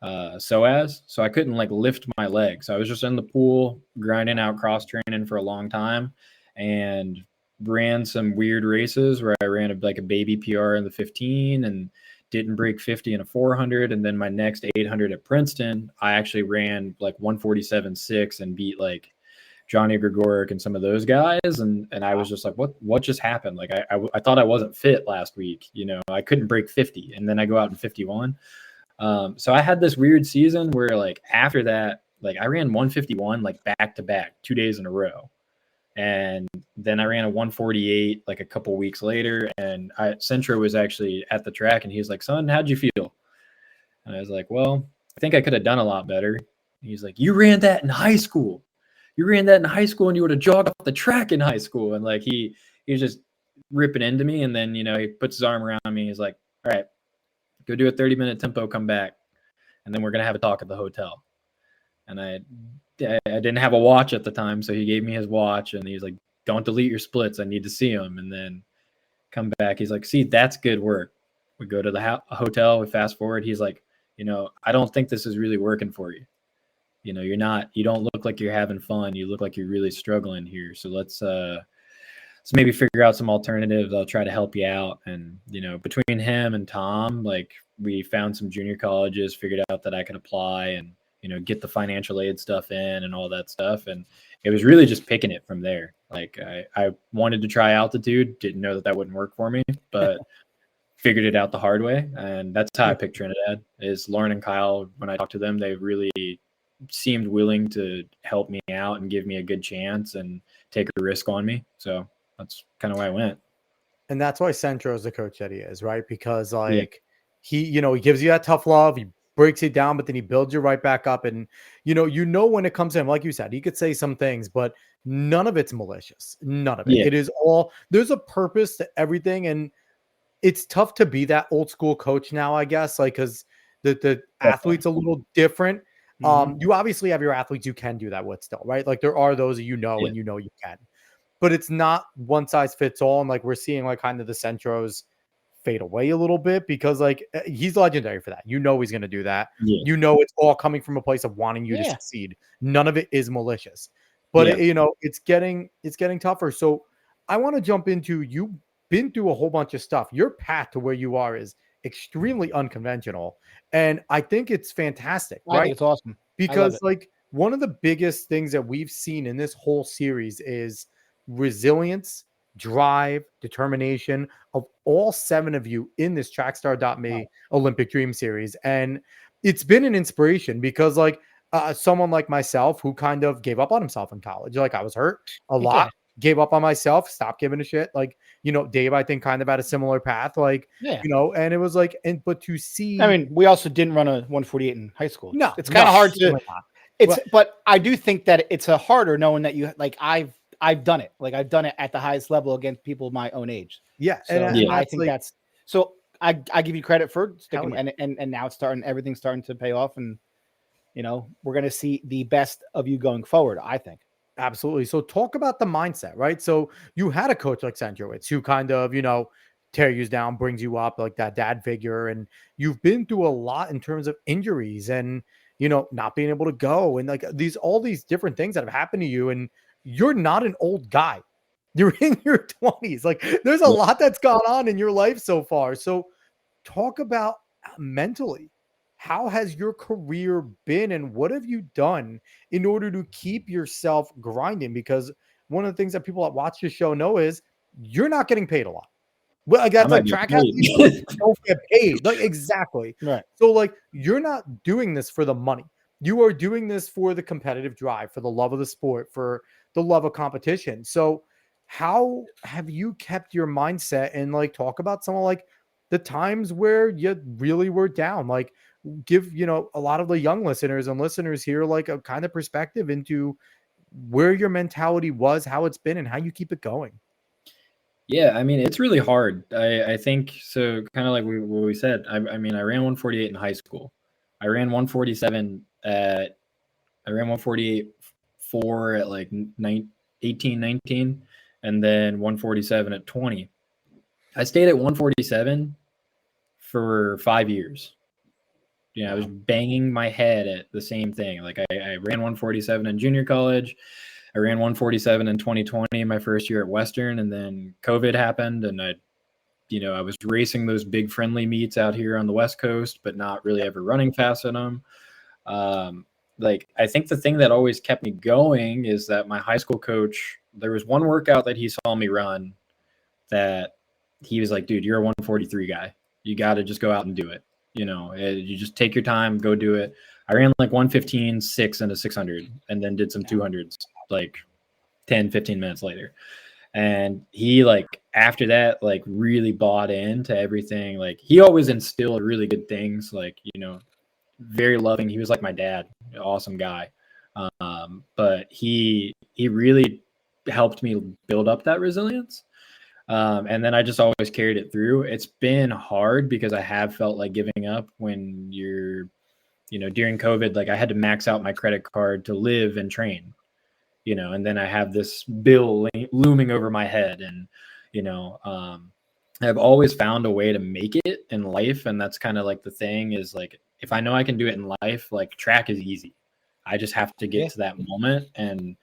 psoas, so I couldn't like lift my leg. So I was just in the pool grinding out cross training for a long time, and ran some weird races where I ran like a baby PR in the 15 and didn't break 50 in a 400. And then my next 800 at Princeton, I actually ran like 147.6 and beat like Johnny Gregoric and some of those guys. And I was just like, what just happened? Like I thought I wasn't fit last week. I couldn't break 50 and then I go out in 51. So I had this weird season where like after that, like I ran 151, like back to back 2 days in a row. And then I ran a 148 like a couple weeks later, and Centro was actually at the track and he's like, son, how'd you feel? And I was like, well, I think I could have done a lot better. And he's like, you ran that in high school. You ran that in high school and you would have jogged off the track in high school. And like, he was just ripping into me. And then, he puts his arm around me. He's like, all right, go do a 30-minute tempo, come back. And then we're going to have a talk at the hotel. And I didn't have a watch at the time, so he gave me his watch, and he was like, don't delete your splits. I need to see them. And then come back. He's like, see, that's good work. We go to the hotel. We fast forward. He's like, I don't think this is really working for you. You don't look like you're having fun. You look like you're really struggling here. So let's maybe figure out some alternatives. I'll try to help you out. And, between him and Tom, like we found some junior colleges, figured out that I could apply and, get the financial aid stuff in and all that stuff. And it was really just picking it from there. Like I wanted to try altitude, didn't know that wouldn't work for me, but figured it out the hard way. And that's how I picked Trinidad. Is Lauren and Kyle, when I talked to them, they really seemed willing to help me out and give me a good chance and take a risk on me. So that's kind of why I went. And that's why Centro is the coach that he is, right? Because he gives you that tough love. He breaks it down, but then he builds you right back up. And, when it comes to him, like you said, he could say some things, but none of it's malicious. None of it. It is all, there's a purpose to everything. And it's tough to be that old school coach now, I guess, like, cause the athlete's a little different. You obviously have your athletes you can do that with still, right? Like there are those that and you can, but it's not one size fits all. And like we're seeing like kind of the Centros fade away a little bit because like he's legendary for that. He's going to do that. It's all coming from a place of wanting you to succeed. None of it is malicious, but it's getting tougher. So I want to jump into, you've been through a whole bunch of stuff. Your path to where you are is extremely unconventional. And I think it's fantastic, right? I think it's awesome. Because like one of the biggest things that we've seen in this whole series is resilience, drive, determination of all 7 of you in this Trackstar.me Olympic Dream Series. And it's been an inspiration because like someone like myself who kind of gave up on himself in college, like I was hurt a lot, gave up on myself, stopped giving a shit. Like, Dave, I think kind of had a similar path, like, and it was like, but to see, I mean, we also didn't run a 148 in high school. No, it's kind of hard to, but I do think that it's a harder knowing that you, like, I've done it. Like I've done it at the highest level against people my own age. Yeah, So and I think that's so. I give you credit for sticking, yeah. and now it's starting. Everything's starting to pay off, and we're going to see the best of you going forward. I think. Absolutely. So talk about the mindset, right? So you had a coach like Sandrowitz who kind of, tear you down, brings you up like that dad figure. And you've been through a lot in terms of injuries and, not being able to go and like all these different things that have happened to you. And you're not an old guy. You're in your 20s. Like there's a lot that's gone on in your life so far. So talk about mentally. How has your career been and what have you done in order to keep yourself grinding? Because one of the things that people that watch the show know is you're not getting paid a lot. Well, like that's like track athletes don't get paid. Like exactly. Right. So like you're not doing this for the money. You are doing this for the competitive drive, for the love of the sport, for the love of competition. So how have you kept your mindset and like talk about some of like the times where you really were down? Like give, a lot of the young listeners and listeners here like a kind of perspective into where your mentality was, how it's been, and how you keep it going. Yeah, I mean, it's really hard. I think so. Kind of like what we said. I mean, I ran 148 in high school. I ran 147 at. I ran 148 4 at like 18, 19, and then 147 at 20. I stayed at 147 for 5 years. I was banging my head at the same thing. Like I ran 147 in junior college. I ran 147 in 2020, my first year at Western, and then COVID happened, and I was racing those big friendly meets out here on the West Coast, but not really ever running fast in them. Like I think the thing that always kept me going is that my high school coach, there was one workout that he saw me run that he was like, dude, you're a 143 guy. You got to just go out and do it. You just take your time, go do it. I ran like 115, 6 and a 600, and then did some 200s like 10, 15 minutes later. And he like, after that, like really bought into everything. Like he always instilled really good things, like, very loving. He was like my dad, awesome guy. But he really helped me build up that resilience. And then I just always carried it through. It's been hard because I have felt like giving up when you're, during COVID, like I had to max out my credit card to live and train, and then I have this bill looming over my head. And, I've always found a way to make it in life. And that's kind of like the thing is like, if I know I can do it in life, like track is easy. I just have to get to that moment. And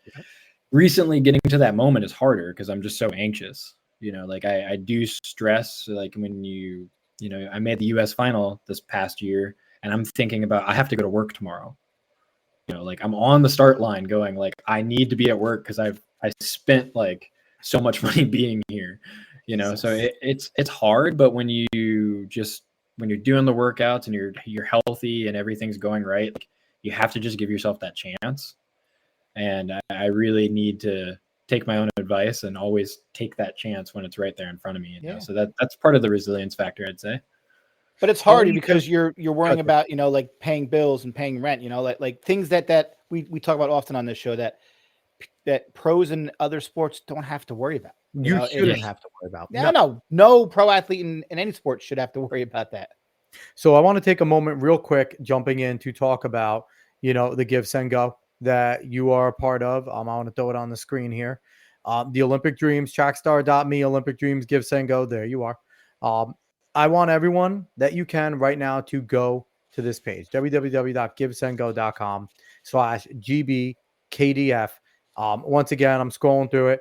recently getting to that moment is harder because I'm just so anxious. Like I do stress, like when I made the US final this past year and I'm thinking about, I have to go to work tomorrow. Like I'm on the start line going like, I need to be at work because I spent like so much money being here, so it's hard. But when you're doing the workouts and you're healthy and everything's going right, like you have to just give yourself that chance. And I really need to take my own advice and always take that chance when it's right there in front of me. So that's part of the resilience factor, I'd say. But it's hard because you're worrying about, like paying bills and paying rent, like things that we talk about often on this show that pros in other sports don't have to worry about. You shouldn't have to worry about. No pro athlete in any sport should have to worry about that. So I want to take a moment real quick, jumping in to talk about, the Give Send Go that you are a part of. I want to throw it on the screen here. The Olympic Dreams, trackstar.me, Olympic Dreams, Give Send Go. There you are. I want everyone that you can right now to go to this page, www.givesendgo.com/GBKDF. Once again, I'm scrolling through it.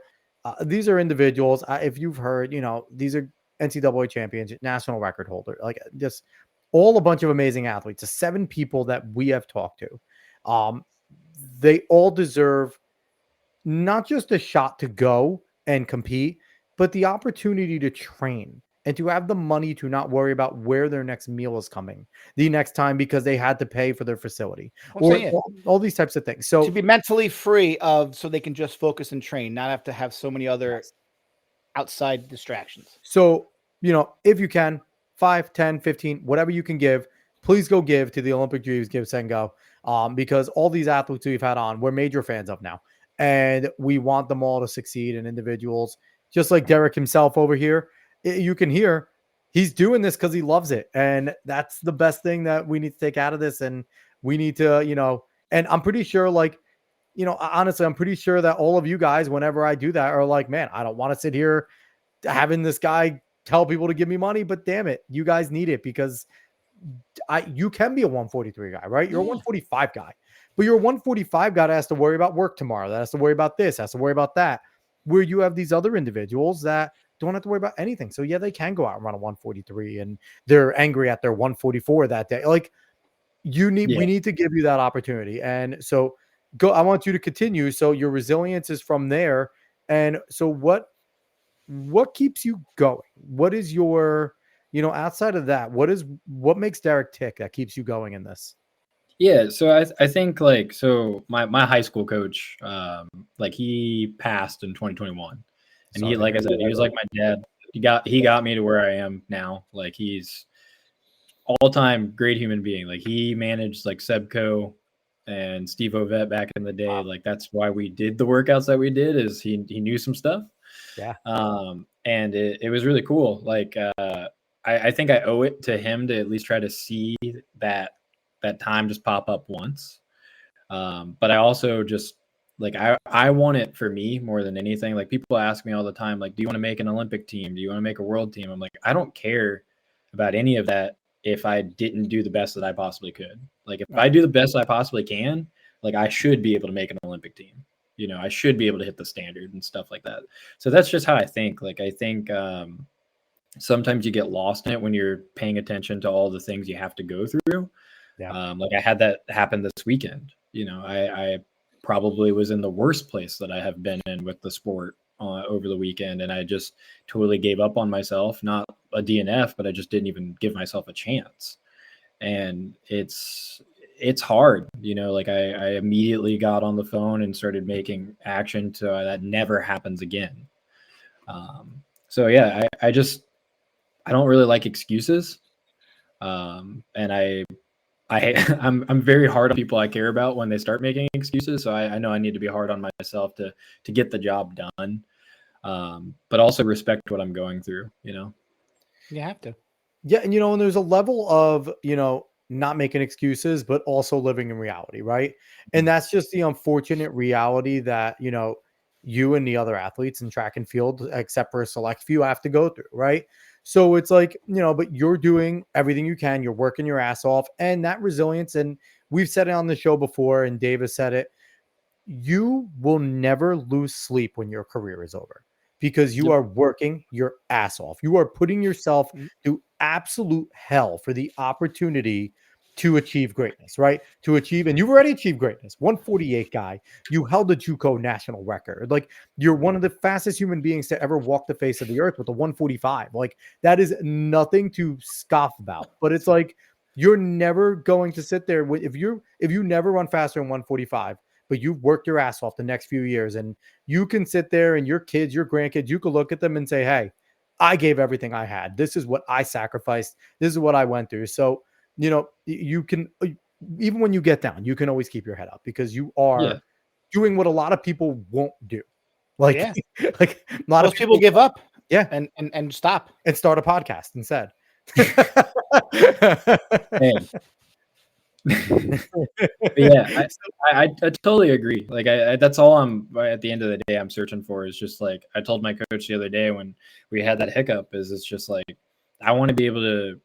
These are individuals. If you've heard, these are NCAA champions, national record holder, like just all a bunch of amazing athletes. The 7 people that we have talked to. They all deserve not just a shot to go and compete, but the opportunity to train and to have the money to not worry about where their next meal is coming the next time because they had to pay for their facility or all these types of things. So to be mentally free so they can just focus and train, not have to have so many other outside distractions. So, if you can, 5, 10, 15, whatever you can give, please go give to the Olympic Dreams, Give Send Go. Because all these athletes we've had on, we're major fans of now. and we want them all to succeed, and individuals just like Derek himself over here, you can hear he's doing this because he loves it. And that's the best thing that we need to take out of this. And we need to, and I'm pretty sure, like, honestly, I'm pretty sure that all of you guys, whenever I do that, are like, man, I don't want to sit here having this guy tell people to give me money, but damn it, you guys need it, because you can be a 143 guy, right? You're a 145 guy, but you're a 145 guy that has to worry about work tomorrow, that has to worry about this, has to worry about that, where you have these other individuals that don't have to worry about anything. So yeah, they can go out and run a 143 and they're angry at their 144 that day. Like, we need to give you that opportunity. And so I want you to continue. So your resilience is from there. And so what keeps you going? What is your, outside of that, what makes Derek tick that keeps you going in this? Yeah, so I think, like, so my high school coach, like, he passed in 2021, and he, like I said, he was like my dad. He got me to where I am now. Like, he's all-time great human being. Like, he managed like Sebco and Steve Ovett back in the day. Wow. Like, that's why we did the workouts that we did, is he knew some stuff. Yeah. And it was really cool. Like, I think I owe it to him to at least try to see that time just pop up once. But I also just, like, I want it for me more than anything. Like, people ask me all the time, like, do you want to make an Olympic team? Do you want to make a world team? I'm like, I don't care about any of that if I didn't do the best that I possibly could. Like, if I do the best I possibly can, like, I should be able to make an Olympic team. I should be able to hit the standard and stuff like that. So that's just how I think. Like, I think sometimes you get lost in it when you're paying attention to all the things you have to go through. Yeah. Like, I had that happen this weekend. I probably was in the worst place that I have been in with the sport over the weekend, and I just totally gave up on myself. Not a DNF, but I just didn't even give myself a chance. And it's hard, like, I immediately got on the phone and started making action so that never happens again. So yeah, I don't really like excuses. And I'm very hard on people I care about when they start making excuses. So I know I need to be hard on myself to get the job done. But also respect what I'm going through, You have to. Yeah. And, and there's a level of, not making excuses, but also living in reality. Right. And that's just the unfortunate reality that, you and the other athletes in track and field, except for a select few, have to go through. Right. So it's like, but you're doing everything you can. You're working your ass off, and that resilience. And we've said it on the show before, and Davis said it. You will never lose sleep when your career is over, because you are working your ass off. You are putting yourself through absolute hell for the opportunity to achieve greatness, right? And you've already achieved greatness. 148 guy. You held the JUCO national record. Like, you're one of the fastest human beings to ever walk the face of the earth with a 145. Like, that is nothing to scoff about. But it's like, you're never going to sit there if you never run faster than 145, but you've worked your ass off the next few years, and you can sit there, and your kids, your grandkids, you could look at them and say, hey, I gave everything I had. This is what I sacrificed. This is what I went through. So, you can, even when you get down, you can always keep your head up, because you are doing what a lot of people won't do. Like, like a lot Most people give up. Yeah. And stop. And start a podcast instead. Yeah, I totally agree. Like, that's all I'm, at the end of the day, I'm searching for, is just, like, I told my coach the other day when we had that hiccup, is it's just like, I want to be able to,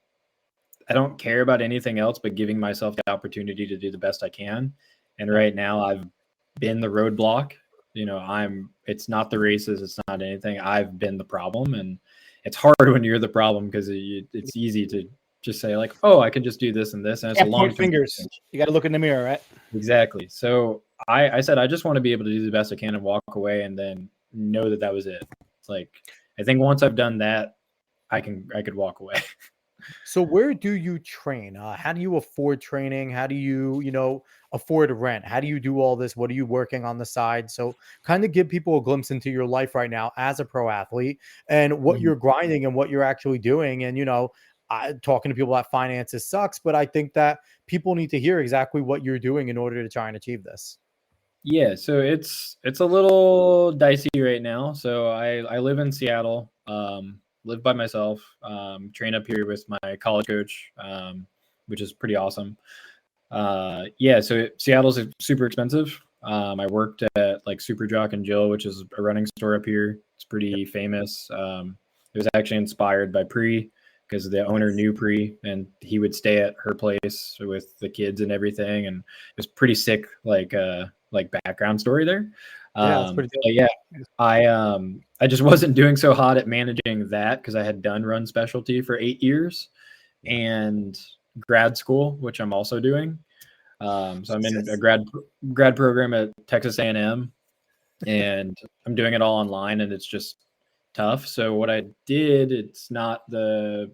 I don't care about anything else but giving myself the opportunity to do the best I can. And right now I've been the roadblock. It's not the races, it's not anything. I've been the problem, and it's hard when you're the problem, because it's easy to just say, like, oh, I can just do this and this, and it's a long fingers. You got to look in the mirror, right? Exactly. So I said, I just want to be able to do the best I can and walk away, and then know that was it. It's like, I think once I've done that, I could walk away. So where do you train? How do you afford training? How do you, afford rent? How do you do all this? What are you working on the side? So kind of give people a glimpse into your life right now as a pro athlete, and what you're grinding and what you're actually doing. And, talking to people about finances sucks, but I think that people need to hear exactly what you're doing in order to try and achieve this. Yeah, so it's a little dicey right now. So I live in Seattle, live by myself, train up here with my college coach, which is pretty awesome. Yeah, so Seattle's super expensive. I worked at like Super Jock and Jill, which is a running store up here. It's pretty famous. It was actually inspired by Pre because the owner knew Pre and he would stay at her place with the kids and everything. And it was pretty sick, like background story there. Yeah, that's pretty But yeah, I just wasn't doing so hot at managing that because I had done run specialty for 8 years and grad school, which I'm also doing. So I'm in a grad program at Texas A&M, and I'm doing it all online, and it's just tough. So what I did, it's not the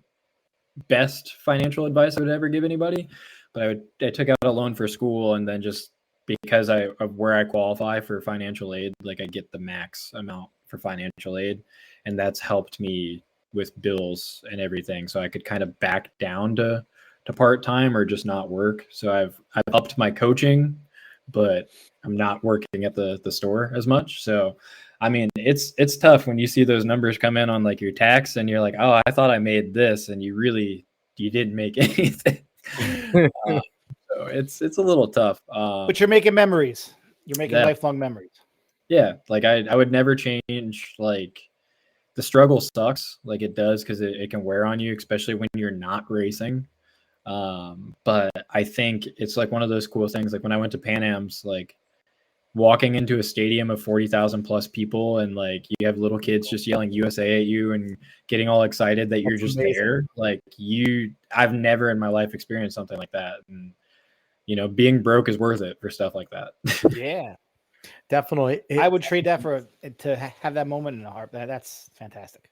best financial advice I would ever give anybody, but I took out a loan for school, and then just because of where I qualify for financial aid, like I get the max amount for financial aid, and that's helped me with bills and everything. So I could kind of back down to part-time or just not work. So I've upped my coaching, but I'm not working at the store as much. So I mean, it's tough when you see those numbers come in on like your tax and you're like, oh, I thought I made this, and you didn't make anything. So it's a little tough. But you're making memories. You're making lifelong memories. Yeah, like I would never change. Like the struggle sucks, like it does, because it can wear on you, especially when you're not racing. But I think it's like one of those cool things. Like when I went to Pan Am's, like walking into a stadium of 40,000 plus people, and like you have little kids just yelling USA at you and getting all excited that you're just amazing. There. Like I've never in my life experienced something like that. And being broke is worth it for stuff like that. Yeah, definitely. I would trade that to have that moment in the heart. That's fantastic.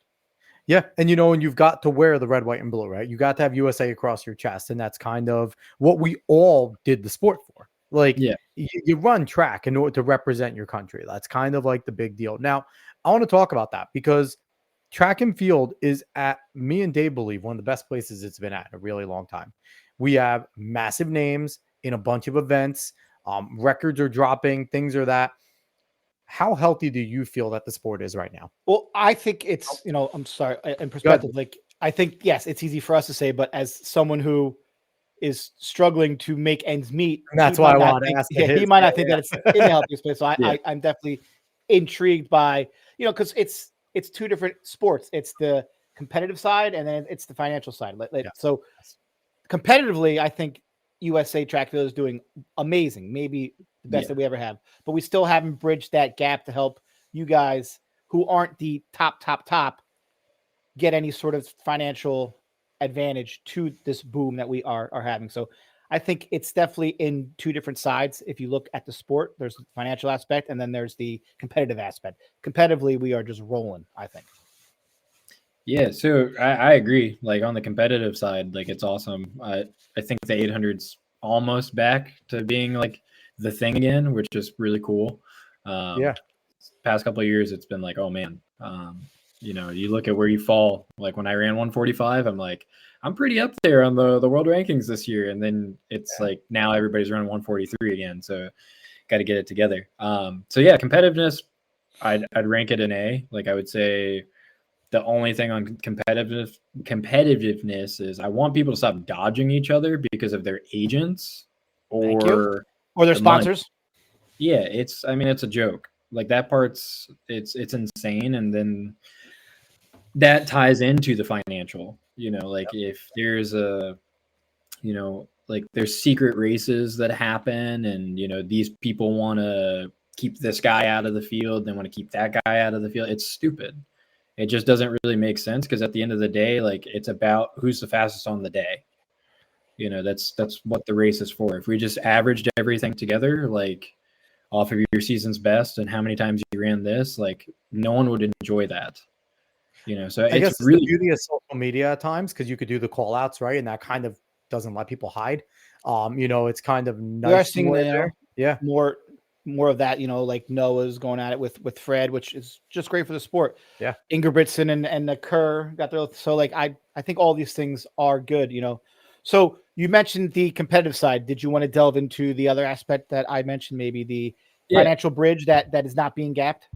Yeah. And and you've got to wear the red, white, and blue, right? You got to have USA across your chest. And that's kind of what we all did the sport for. Like, yeah, you run track in order to represent your country. That's kind of like the big deal. Now, I want to talk about that because track and field is, at me and Dave believe, one of the best places it's been at in a really long time. We have massive names in a bunch of events. Records are dropping, things are that. How healthy do you feel that the sport is right now? Well, I think it's, I'm sorry, in perspective, like, I think, yes, it's easy for us to say, but as someone who is struggling to make ends meet, and that's why I wanted to ask. He might not think that it's in the healthiest place. So I'm definitely intrigued by, because it's two different sports. It's the competitive side, and then it's the financial side. So competitively, I think USA Track Field is doing amazing, maybe the best that we ever have, but we still haven't bridged that gap to help you guys who aren't the top get any sort of financial advantage to this boom that we are having. So I think it's definitely in two different sides. If you look at the sport, there's the financial aspect, and then there's the competitive aspect. Competitively, we are just rolling, I think. Yeah, so I agree. Like on the competitive side, like it's awesome. I think the 800's almost back to being like the thing again, which is really cool. Past couple of years, it's been like, oh man, you look at where you fall. Like when I ran 145, I'm like, I'm pretty up there on the world rankings this year. And then it's like now everybody's running 143 again. So got to get it together. So yeah, competitiveness, I'd rank it an A. Like I would say the only thing on competitiveness is I want people to stop dodging each other because of their agents or their sponsors. Yeah, it's a joke. Like that part's it's insane. And then that ties into the financial, if there's there's secret races that happen and, these people want to keep this guy out of the field. They want to keep that guy out of the field. It's stupid. It just doesn't really make sense because at the end of the day, like it's about who's the fastest on the day. That's what the race is for. If we just averaged everything together, like off of your season's best and how many times you ran this, like no one would enjoy that. So I guess really the beauty of social media at times, because you could do the call outs, right? And that kind of doesn't let people hide. It's kind of nice. We are seeing there. Yeah. More of that, like Noah's going at it with Fred, which is just great for the sport. Yeah. Ingebrigtsen and the Kerr got their, so like, I think all these things are good, So you mentioned the competitive side. Did you want to delve into the other aspect that I mentioned? Maybe financial bridge that is not being gapped?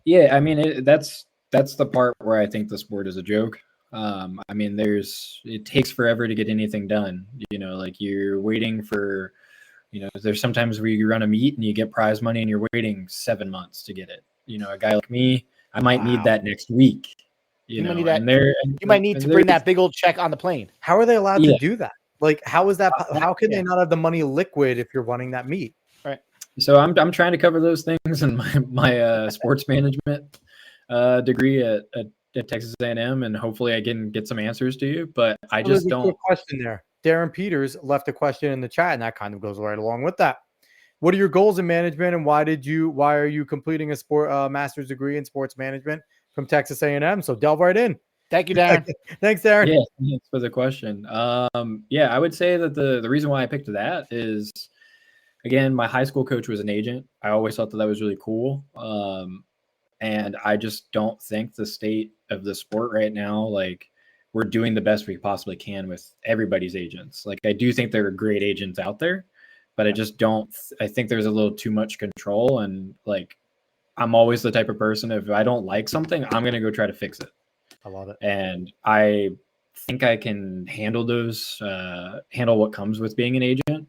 Yeah, I mean that's the part where I think the sport is a joke. I mean, it takes forever to get anything done. Like you're waiting for, there's sometimes where you run a meet and you get prize money and you're waiting 7 months to get it. A guy like me, I might need that next week. You might need and that. You might need to bring that big old check on the plane. How are they allowed to do that? Like, how is that? How can Yeah. they not have the money liquid if you're running that meet? Right. So I'm trying to cover those things in my sports management degree at Texas A&M, and hopefully I can get some answers to you. But I just don't. Quick question there. Darren Peters left a question in the chat, and that kind of goes right along with that. What are your goals in management, and why are you completing a master's degree in sports management from Texas A&M? So delve right in. Thank you, Darren. Thanks, Darren. Yeah, thanks for the question. I would say that the reason why I picked that is, again, my high school coach was an agent. I always thought that was really cool. And I just don't think the state of the sport right now, like, we're doing the best we possibly can with everybody's agents. Like, I do think there are great agents out there, but I just don't. I think there's a little too much control. And like, I'm always the type of person, if I don't like something, I'm going to go try to fix it. I love it. And I think I can handle handle what comes with being an agent,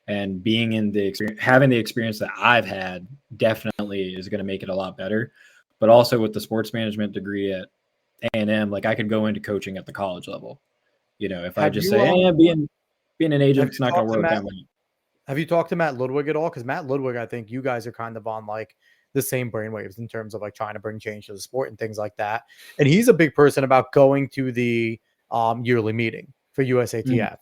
and being in the experience, having the experience that I've had definitely is going to make it a lot better. But also with the sports management degree at A&M, like, I could go into coaching at the college level. If I just say, being an agent, it's not going to work. Have you talked to Matt Ludwig at all? Because Matt Ludwig, I think you guys are kind of on like the same brainwaves in terms of like trying to bring change to the sport and things like that. And he's a big person about going to the yearly meeting for USATF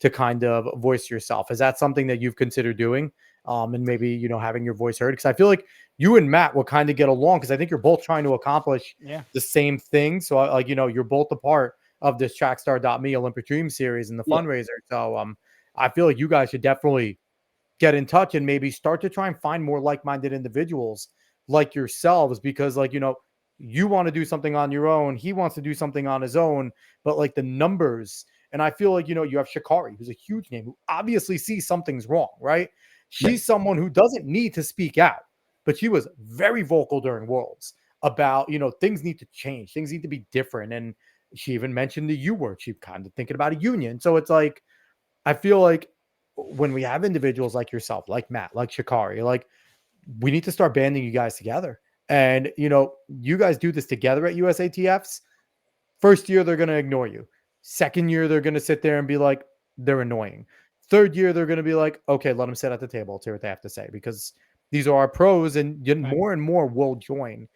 to kind of voice yourself. Is that something that you've considered doing? And maybe, having your voice heard? Because I feel like you and Matt will kind of get along, because I think you're both trying to accomplish the same thing. So you're both a part of this Trackstar.me Olympic Dream series and the fundraiser. So I feel like you guys should definitely get in touch and maybe start to try and find more like-minded individuals like yourselves, because you want to do something on your own. He wants to do something on his own, but like the numbers. And I feel like, you have Sha'Carri, who's a huge name, who obviously sees something's wrong, right? She's someone who doesn't need to speak out, but she was very vocal during Worlds about, things need to change. Things need to be different. And she even mentioned the U word. She kind of thinking about a union. So it's like, I feel like when we have individuals like yourself, like Matt, like Sha'Carri, like, we need to start banding you guys together. And, you guys do this together at USATFs. First year, they're going to ignore you. Second year, they're going to sit there and be like, they're annoying. Third year, they're going to be like, okay, let them sit at the table. Let's hear what they have to say, because these are our pros, and more and more will join.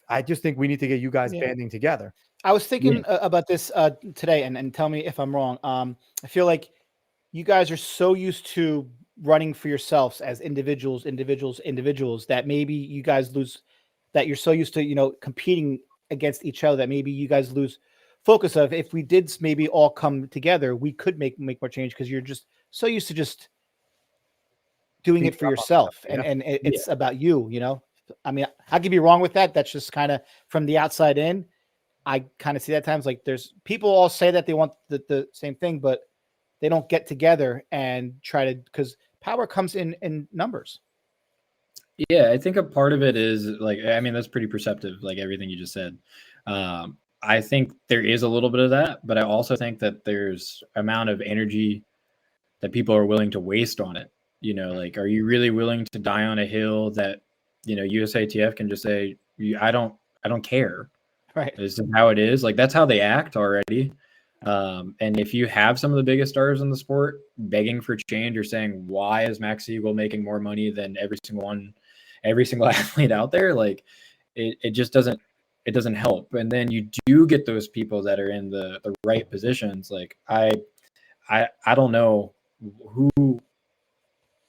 I just think we need to get you guys banding together. I was thinking about this today, and tell me if I'm wrong. I feel like you guys are so used to running for yourselves as individuals, that maybe you guys lose, that you're so used to, competing against each other, that maybe you guys lose focus of, if we did maybe all come together, we could make more change, because you're just so used to just doing it for yourself. And it's about you, I mean, I could be wrong with that. That's just kind of from the outside in. I kind of see that at times, like, there's people all say that they want the same thing, but they don't get together and try to, because power comes in numbers. Yeah, I think a part of it is, like, I mean, that's pretty perceptive, like everything you just said. I think there is a little bit of that, but I also think that there's amount of energy that people are willing to waste on it. Like, are you really willing to die on a hill that, USATF can just say, I don't care. Right. This is how it is. Like, that's how they act already. And if you have some of the biggest stars in the sport begging for change, or saying, why is Max Siegel making more money than every single athlete out there? Like, it just doesn't help. And then you do get those people that are in the right positions. Like, I don't know who,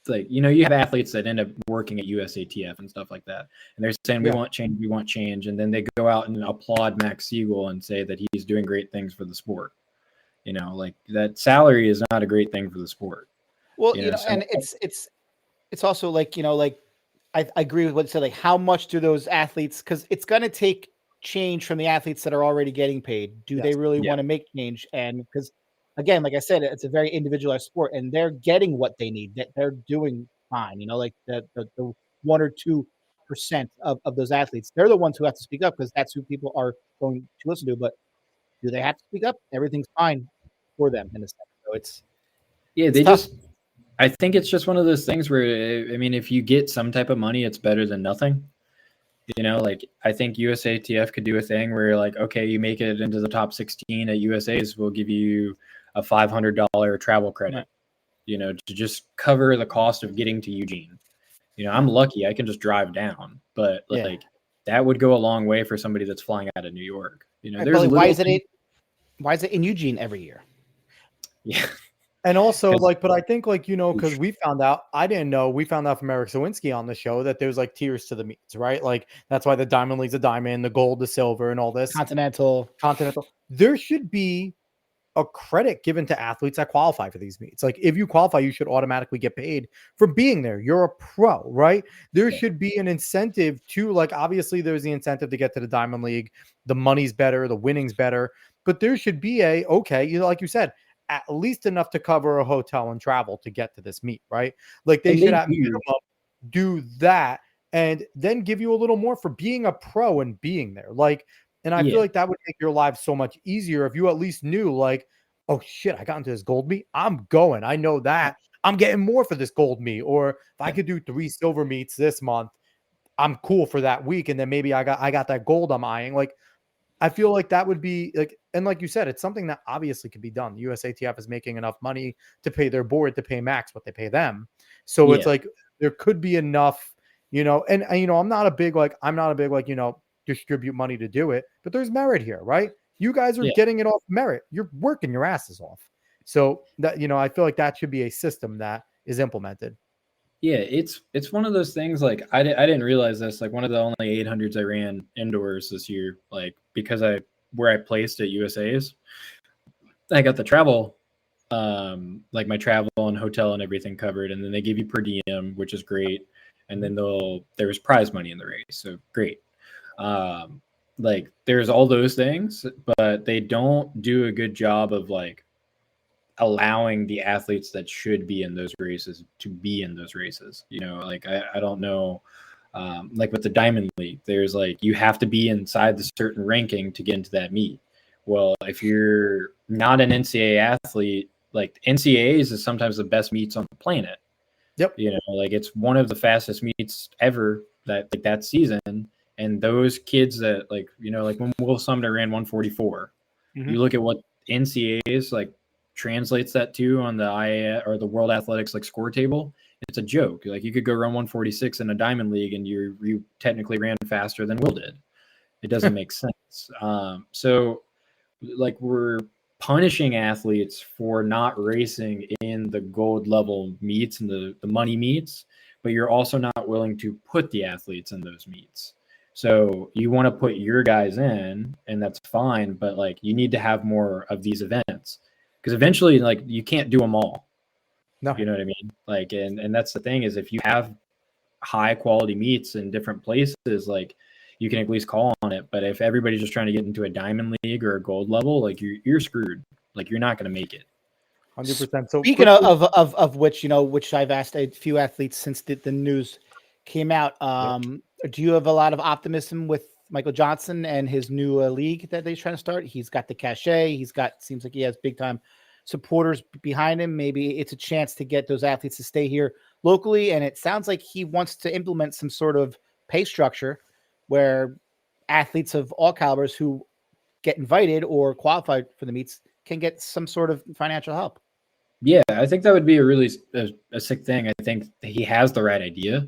like, you have athletes that end up working at USATF and stuff like that, and they're saying, we want change. And then they go out and applaud Max Siegel and say that he's doing great things for the sport. Like, that salary is not a great thing for the sport. Well, and it's also like, like, I agree with what you said. Like, how much do those athletes, because it's going to take change from the athletes that are already getting paid. Do they really want to make change? And because, again, like I said, it's a very individualized sport, and they're getting what they need. That they're doing fine. Like the 1 or 2% of those athletes. They're the ones who have to speak up because that's who people are going to listen to. But do they have to speak up? Everything's fine for them in a sense. So it's tough. I think it's just one of those things where, I mean, if you get some type of money, it's better than nothing. Like I think USATF could do a thing where you're like, okay, you make it into the top 16 at USA's, we'll give you a $500 travel credit, to just cover the cost of getting to Eugene. I'm lucky I can just drive down, but that would go a long way for somebody that's flying out of New York. There's why is it in Eugene every year? Yeah. And also, but I think, because we found out, I didn't know, we found out from Eric Sawinski on the show that there's tiers to the meets, right? Like, that's why the Diamond League's a diamond, the gold, the silver, and all this. Continental. There should be a credit given to athletes that qualify for these meets. Like, if you qualify, you should automatically get paid for being there. You're a pro, right? There should be an incentive to, obviously there's the incentive to get to the Diamond League. The money's better, the winning's better, but there should be like you said, at least enough to cover a hotel and travel to get to this meet, right? Like, they should at minimum do that and then give you a little more for being a pro and being there. And I feel like that would make your lives so much easier if you at least knew, oh shit, I got into this gold meet. I'm going. I know that I'm getting more for this gold meet. Or if I could do 3 silver meets this month, I'm cool for that week. And then maybe I got that gold I'm eyeing. I feel like that would be and like you said, it's something that obviously could be done. The USATF is making enough money to pay their board, to pay Max what they pay them. So it's there could be enough, and I'm not a big, distribute money to do it, but there's merit here, right? You guys are getting it off merit. You're working your asses off. So that, I feel like that should be a system that is implemented. Yeah, it's one of those things. I didn't realize this. One of the only 800s I ran indoors this year, because where I placed at USA's, I got the travel, my travel and hotel and everything covered, and then they give you per diem, which is great. And then there was prize money in the race, so great. There's all those things, but they don't do a good job of allowing the athletes that should be in those races to be in those races. I don't know, with the Diamond League, there's you have to be inside the certain ranking to get into that meet. Well, if you're not an NCAA athlete, NCAAs is sometimes the best meets on the planet. Yep. It's one of the fastest meets ever that season. And those kids that when Will Sumner ran 144, you look at what NCAAs translates that to on the IAA or the World Athletics score table. It's a joke. You could go run 146 in a Diamond League and you technically ran faster than Will did. It doesn't make sense. So we're punishing athletes for not racing in the gold level meets and the money meets, but you're also not willing to put the athletes in those meets. So you want to put your guys in, and that's fine, but you need to have more of these events, because eventually you can't do them all. No. You know what I mean? And that's the thing, is if you have high quality meets in different places, you can at least call on it. But if everybody's just trying to get into a Diamond League or a gold level, you're screwed. You're not going to make it. 100%. So speaking of which, which I've asked a few athletes since the news came out. Do you have a lot of optimism with Michael Johnson and his new league that they're trying to start? He's got the cachet. Seems like he has big time supporters behind him. Maybe it's a chance to get those athletes to stay here locally. And it sounds like he wants to implement some sort of pay structure where athletes of all calibers who get invited or qualified for the meets can get some sort of financial help. Yeah, I think that would be a really a sick thing. I think he has the right idea.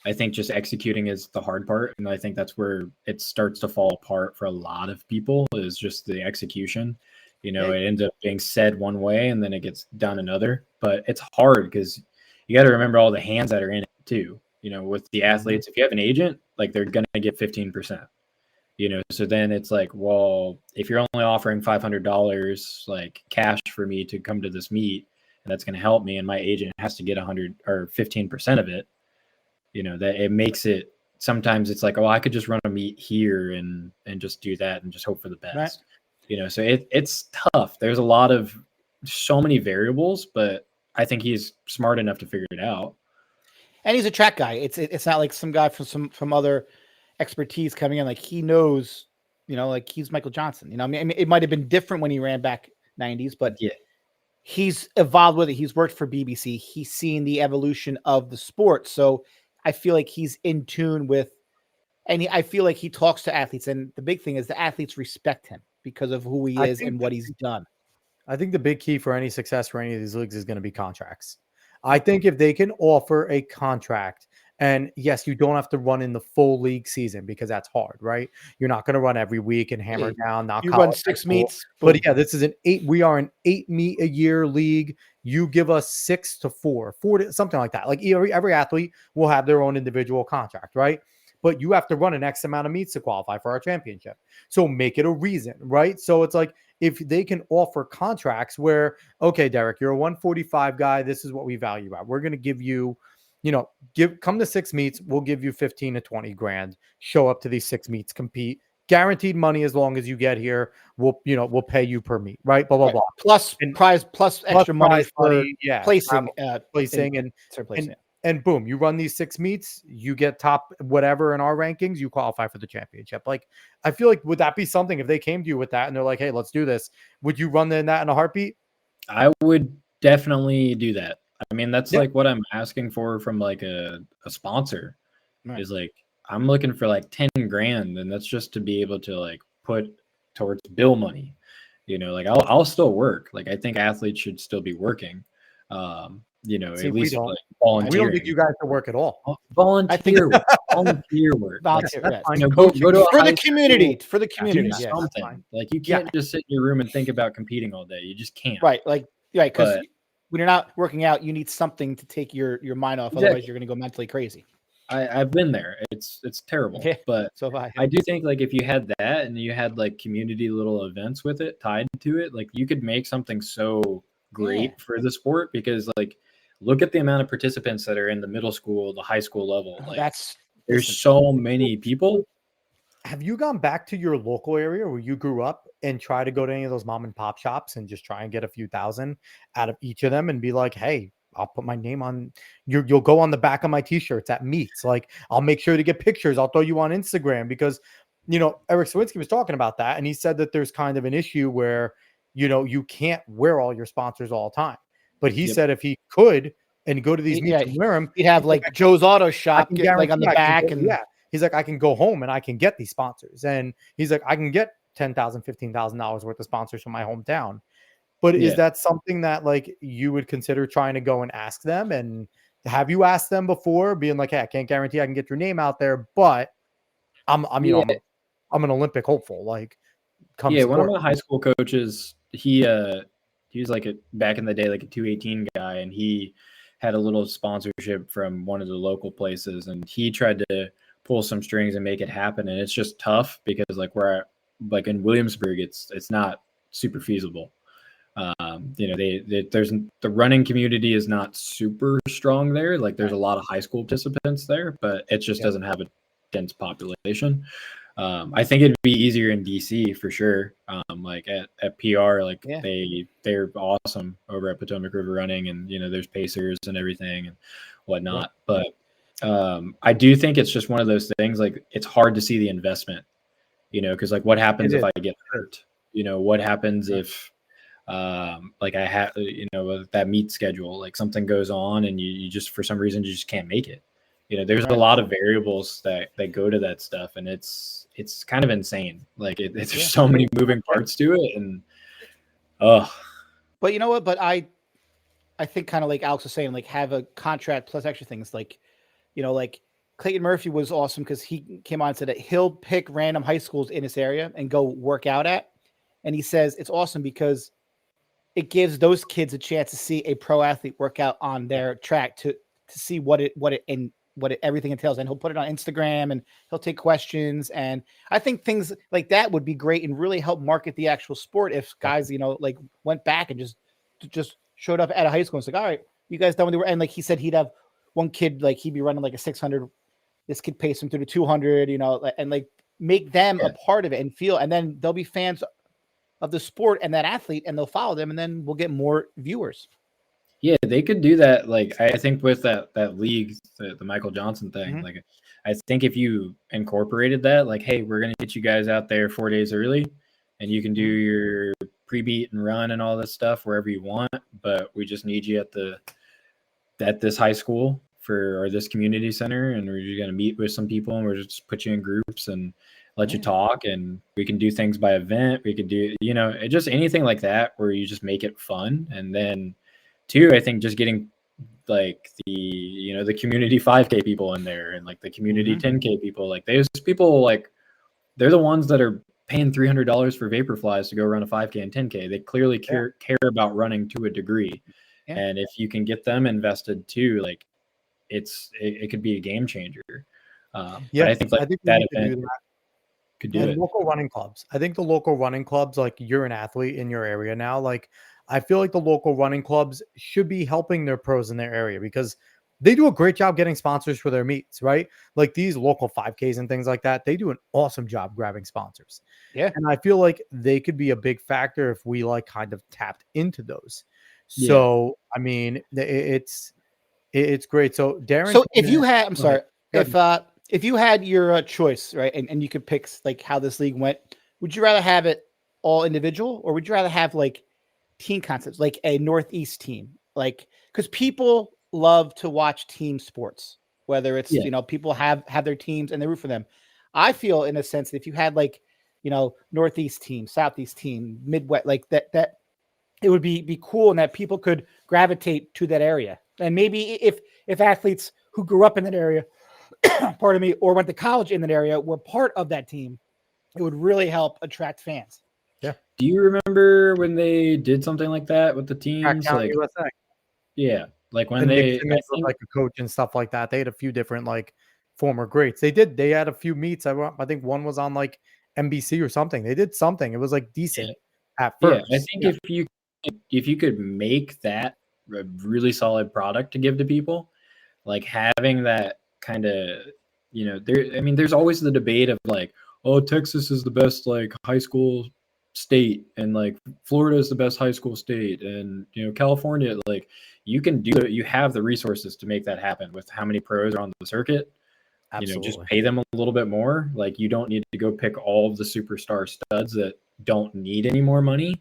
I think just executing is the hard part. And I think that's where it starts to fall apart for a lot of people, is just the execution. It ends up being said one way and then it gets done another. But it's hard because you got to remember all the hands that are in it too. With the athletes, if you have an agent, they're going to get 15%. So then it's well, if you're only offering $500 cash for me to come to this meet, and that's going to help me, and my agent has to get 100 or 15% of it, that it makes it, sometimes it's oh, I could just run a meet here and just do that and just hope for the best. Right. So it's tough. There's so many variables, but I think he's smart enough to figure it out. And he's a track guy. It's not like some guy from other expertise coming in. Like he knows, like he's Michael Johnson. I mean, it might have been different when he ran back 90s, but Yeah. he's evolved with it. He's worked for BBC. He's seen the evolution of the sport. So I feel like he's in tune with, and I feel like he talks to athletes. And the big thing is the athletes respect him because of who he is and what he's done. I think the big key for any success for any of these leagues is going to be contracts. I think if they can offer a contract, and yes, you don't have to run in the full league season because that's hard, right? You're not going to run every week and hammer down. You run 6 meets, but yeah, this is we are an 8 meet a year league. You give us 6 to 4 to something like that. Like every athlete will have their own individual contract, right? But you have to run an X amount of meets to qualify for our championship. So make it a reason, right? So it's like, if they can offer contracts where, okay, Derek, you're a 145 guy. This is what we value at. We're going to give you, come to 6 meets. We'll give you 15 to 20 grand. Show up to these 6 meets, compete, guaranteed money as long as you get here. We'll pay you per meet, right? Blah, blah, blah. Plus prize, plus extra money for placing, and boom, you run these 6 meets, you get top whatever in our rankings, you qualify for the championship. Like, I feel like, would that be something if they came to you with that and they're like, hey, let's do this? Would you run that in a heartbeat? I would definitely do that. I mean, that's like what I'm asking for from like a sponsor is like, I'm looking for like 10 grand. And that's just to be able to like put towards bill money, like I'll still work. Like, I think athletes should still be working. At least like volunteering. We don't think you guys can work at all. Volunteer work. Volunteer work. Volunteer, go to for the community. School, for the community. Do something. Like, you can't just sit in your room and think about competing all day. You just can't. Right. Like, right. Because when you're not working out, you need something to take your mind off. Otherwise, you're going to go mentally crazy. I've been there. It's terrible. Yeah, but so I do think like if you had that and you had like community little events with it tied to it, like you could make something so great for the sport, because like, look at the amount of participants that are in the middle school, the high school level. Like, there's so many people. Have you gone back to your local area where you grew up and try to go to any of those mom and pop shops and just try and get a few thousand out of each of them and be like, hey, I'll put my name on you'll go on the back of my t-shirts at meets. Like, I'll make sure to get pictures. I'll throw you on Instagram, because, Eric Sawinski was talking about that. And he said that there's kind of an issue where, you can't wear all your sponsors all the time. But he said if he could and go to these meets and wear them, he'd have like Joe's Auto Shop, like on the back. He's like, I can go home and I can get these sponsors. And he's like, I can get $10,000, $15,000 worth of sponsors from my hometown. But is that something that like you would consider trying to go and ask them? And have you asked them before, being like, hey, I can't guarantee I can get your name out there, but I'm an Olympic hopeful. Like, one of my high school coaches, he was like back in the day, like a 218 guy, and he had a little sponsorship from one of the local places, and he tried to pull some strings and make it happen. And it's just tough because like like in Williamsburg, it's not super feasible. There's the running community is not super strong there. Like, there's a lot of high school participants there, but it just doesn't have a dense population. I think it'd be easier in DC for sure. Like at PR, like they're awesome over at Potomac River Running, and there's pacers and everything and whatnot. But I do think it's just one of those things. Like, it's hard to see the investment, because like, what happens if I get hurt? What happens if like I have that meet schedule, like something goes on and you just for some reason you just can't make it. There's a lot of variables that go to that stuff, and it's kind of insane. Like, there's so many moving parts to it, and But you know what? But I think kind of like Alex was saying, like, have a contract plus extra things. Like, like Clayton Murphy was awesome because he came on and said that he'll pick random high schools in this area and go work out at, and he says it's awesome because it gives those kids a chance to see a pro athlete work out on their track to see what everything entails. And he'll put it on Instagram and he'll take questions. And I think things like that would be great and really help market the actual sport. If guys, like went back and just showed up at a high school and was like, all right, you guys done with the, and like he said, he'd have one kid, like he'd be running like a 600. This kid pace him through the 200, and like make them a part of it and feel, and then they'll be fans of the sport and that athlete, and they'll follow them, and then we'll get more viewers. Yeah, they could do that. Like I think with that league, the Michael Johnson thing, Mhm. like I think if you incorporated that, like, hey, we're gonna get you guys out there 4 days early, and you can do Mhm. your pre-beat and run and all this stuff wherever you want, but we just need you at this high school for or this community center, and we're just gonna meet with some people, and we're just put you in groups and let you Yeah. talk, and we can do things by event. We could do, just anything like that where you just make it fun, and then two, I think just getting like the community 5K people in there and like the community Mhm. 10K people, like those people, like they're the ones that are paying $300 for Vaporflies to go run a 5K and 10K. They clearly Yeah. care about running to a degree. Yeah. And if you can get them invested too, like it could be a game changer. But Yeah, I think like I think we that need to event do that. could do And it. local running clubs. I think the local running clubs, like you're an athlete in your area now, like I feel like the local running clubs should be helping their pros in their area because they do a great job getting sponsors for their meets, right? Like these local 5Ks and things like that, they do an awesome job grabbing sponsors. Yeah. And I feel like they could be a big factor if we like kind of tapped into those. Yeah. So, I mean, it's great. So, Darren So came in. I'm Go ahead. sorry, Go ahead. if you had your choice, right, and you could pick like how this league went, would you rather have it all individual, or would you rather have like team concepts, like a Northeast team, like because people love to watch team sports, whether it's Yeah. people have their teams and they root for them. I feel in a sense that if you had like Northeast team, Southeast team, Midwest, like that it would be cool and that people could gravitate to that area. And maybe if athletes who grew up in that area, pardon me, or went to college in that area were part of that team, it would really help attract fans. Yeah. Do you remember when they did something like that with the teams? Crackdown Like, USA. yeah, like when And Nick I Simmons was think, like a coach and stuff like that. They had a few different like former greats. They had a few meets. I think one was on like NBC or something. They did something. It was like yeah, decent at yeah, I first. think Yeah. if you could make that a really solid product to give to people, like having that kind of, there, I mean, there's always the debate of like, oh, Texas is the best like high school state, and like Florida is the best high school state, and California, like you can do it, you have the resources to make that happen with how many pros are on the circuit. Just Absolutely. pay them a little bit more. Like you don't need to go pick all of the superstar studs that don't need any more money.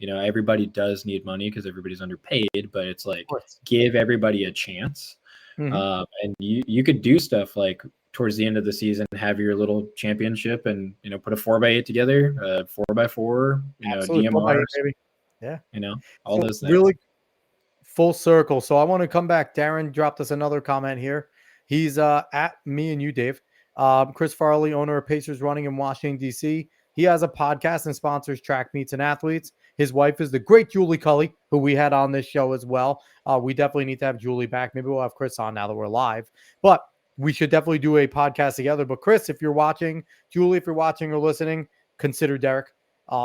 Everybody does need money because everybody's underpaid, but it's Of like course. give everybody a chance. Mhm. And you could do stuff like towards the end of the season, have your little championship and put a 4x8 together, 4x4, Absolutely. 4x8, DMRs, baby. Yeah. all So those things. really full circle. So I want to come back. Darren dropped us another comment here. He's at me and you, Dave. Chris Farley, owner of Pacers Running in Washington, D.C. He has a podcast and sponsors track meets and athletes. His wife is the great Julie Cully, who we had on this show as well. We definitely need to have Julie back. Maybe we'll have Chris on now that we're live. But we should definitely do a podcast together. But Chris, if you're watching, Julie, if you're watching or listening, consider Derek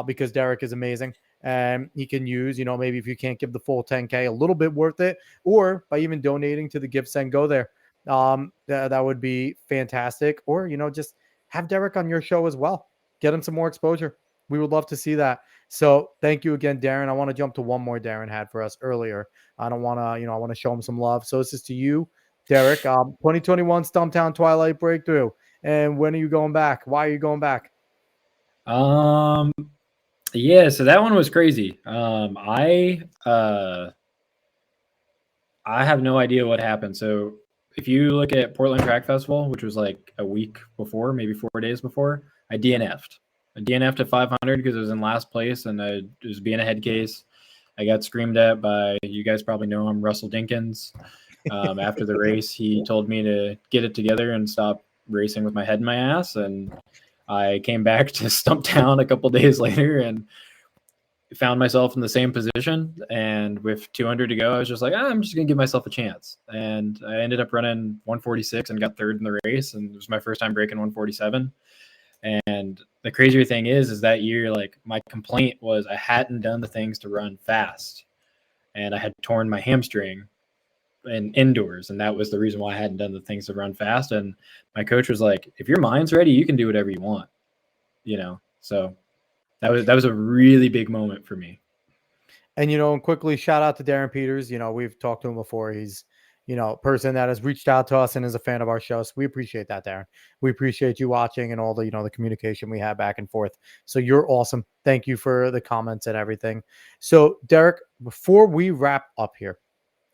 because Derek is amazing. And he can use, maybe if you can't give the full 10K, a little bit worth it, or by even donating to the Give Send Go there. That would be fantastic. Or, just have Derek on your show as well. Get him some more exposure. We would love to see that. So thank you again, Darren. I want to jump to one more Darren had for us earlier. I don't want to, I want to show him some love. So this is to you, Derek. 2021 Stumptown Twilight Breakthrough. And when are you going back? Why are you going back? Yeah, so that one was crazy. I have no idea what happened. So if you look at Portland Track Festival, which was like a week before, maybe 4 days before, I DNF'd. I DNF'd at 500 because I was in last place and I was being a head case. I got screamed at by, you guys probably know him, Russell Dinkins. After the race, he told me to get it together and stop racing with my head in my ass. And I came back to Stumptown a couple days later and found myself in the same position. And with 200 to go, I was just like, I'm just going to give myself a chance. And I ended up running 146 and got third in the race. And it was my first time breaking 147. And the crazier thing is that year, like my complaint was I hadn't done the things to run fast. And I had torn my hamstring in indoors. And that was the reason why I hadn't done the things to run fast. And my coach was like, if your mind's ready, you can do whatever you want, So that was a really big moment for me. And, and quickly shout out to Darren Peters. We've talked to him before. He's, a person that has reached out to us and is a fan of our show. So we appreciate that, Darren. We appreciate you watching and all the, the communication we have back and forth. So you're awesome. Thank you for the comments and everything. So Derek, before we wrap up here,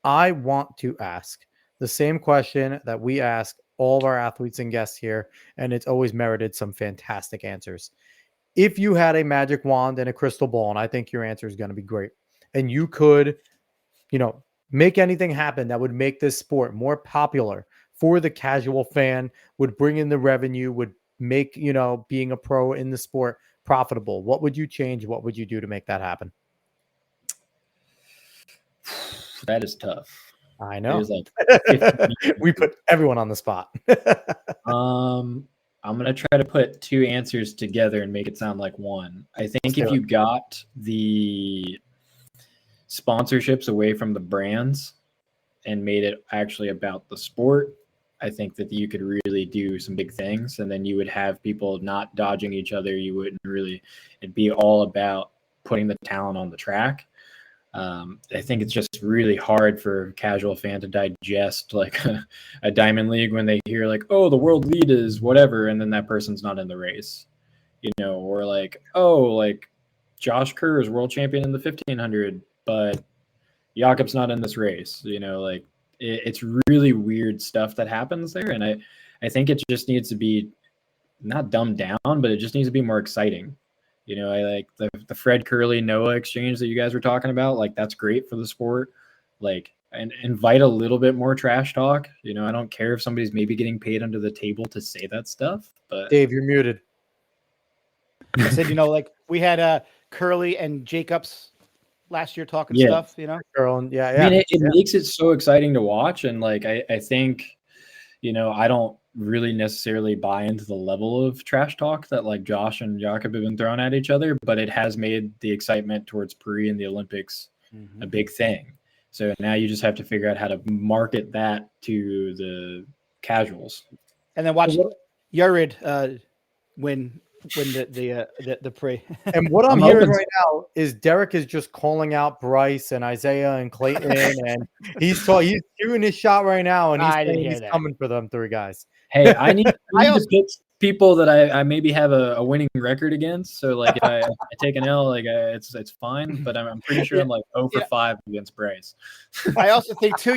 I want to ask the same question that we ask all of our athletes and guests here, and it's always merited some fantastic answers. If you had a magic wand and a crystal ball, and I think your answer is going to be great, and you could, make anything happen that would make this sport more popular for the casual fan, would bring in the revenue, would make, being a pro in the sport profitable, what would you change? What would you do to make that happen? That is tough. I know. Like we put everyone on the spot. I'm going to try to put two answers together and make it sound like one. I think if you got the sponsorships away from the brands and made it actually about the sport, I think that you could really do some big things. And then you would have people not dodging each other. You wouldn't really, it'd be all about putting the talent on the track. I think it's just really hard for a casual fan to digest like a Diamond League when they hear like, oh, the world lead is whatever, and then that person's not in the race, or like, oh, like Josh Kerr is world champion in the 1500, but Jakob's not in this race, like it's really weird stuff that happens there. And I think it just needs to be not dumbed down, but it just needs to be more exciting. I like the Fred Curley Noah exchange that you guys were talking about. Like, that's great for the sport. Like, and invite a little bit more trash talk. I don't care if somebody's maybe getting paid under the table to say that stuff. But Dave, you're muted. I said, like we had Curley and Jacobs last year talking stuff. Girl, yeah. I mean, it makes it so exciting to watch, and like I think, I don't really necessarily buy into the level of trash talk that like Josh and Jakob have been throwing at each other, but it has made the excitement towards Paris and the Olympics a big thing. So now you just have to figure out how to market that to the casuals. And then watch Yared win the Paris. And what I'm hearing right now is Derek is just calling out Bryce and Isaiah and Clayton, and he's doing his shot right now, and he's coming for them three guys. Hey, I need to pick people that I maybe have a winning record against. So like if I take an L, like it's fine. But I'm pretty sure I'm like 0 for 5 against Bryce. I also think too,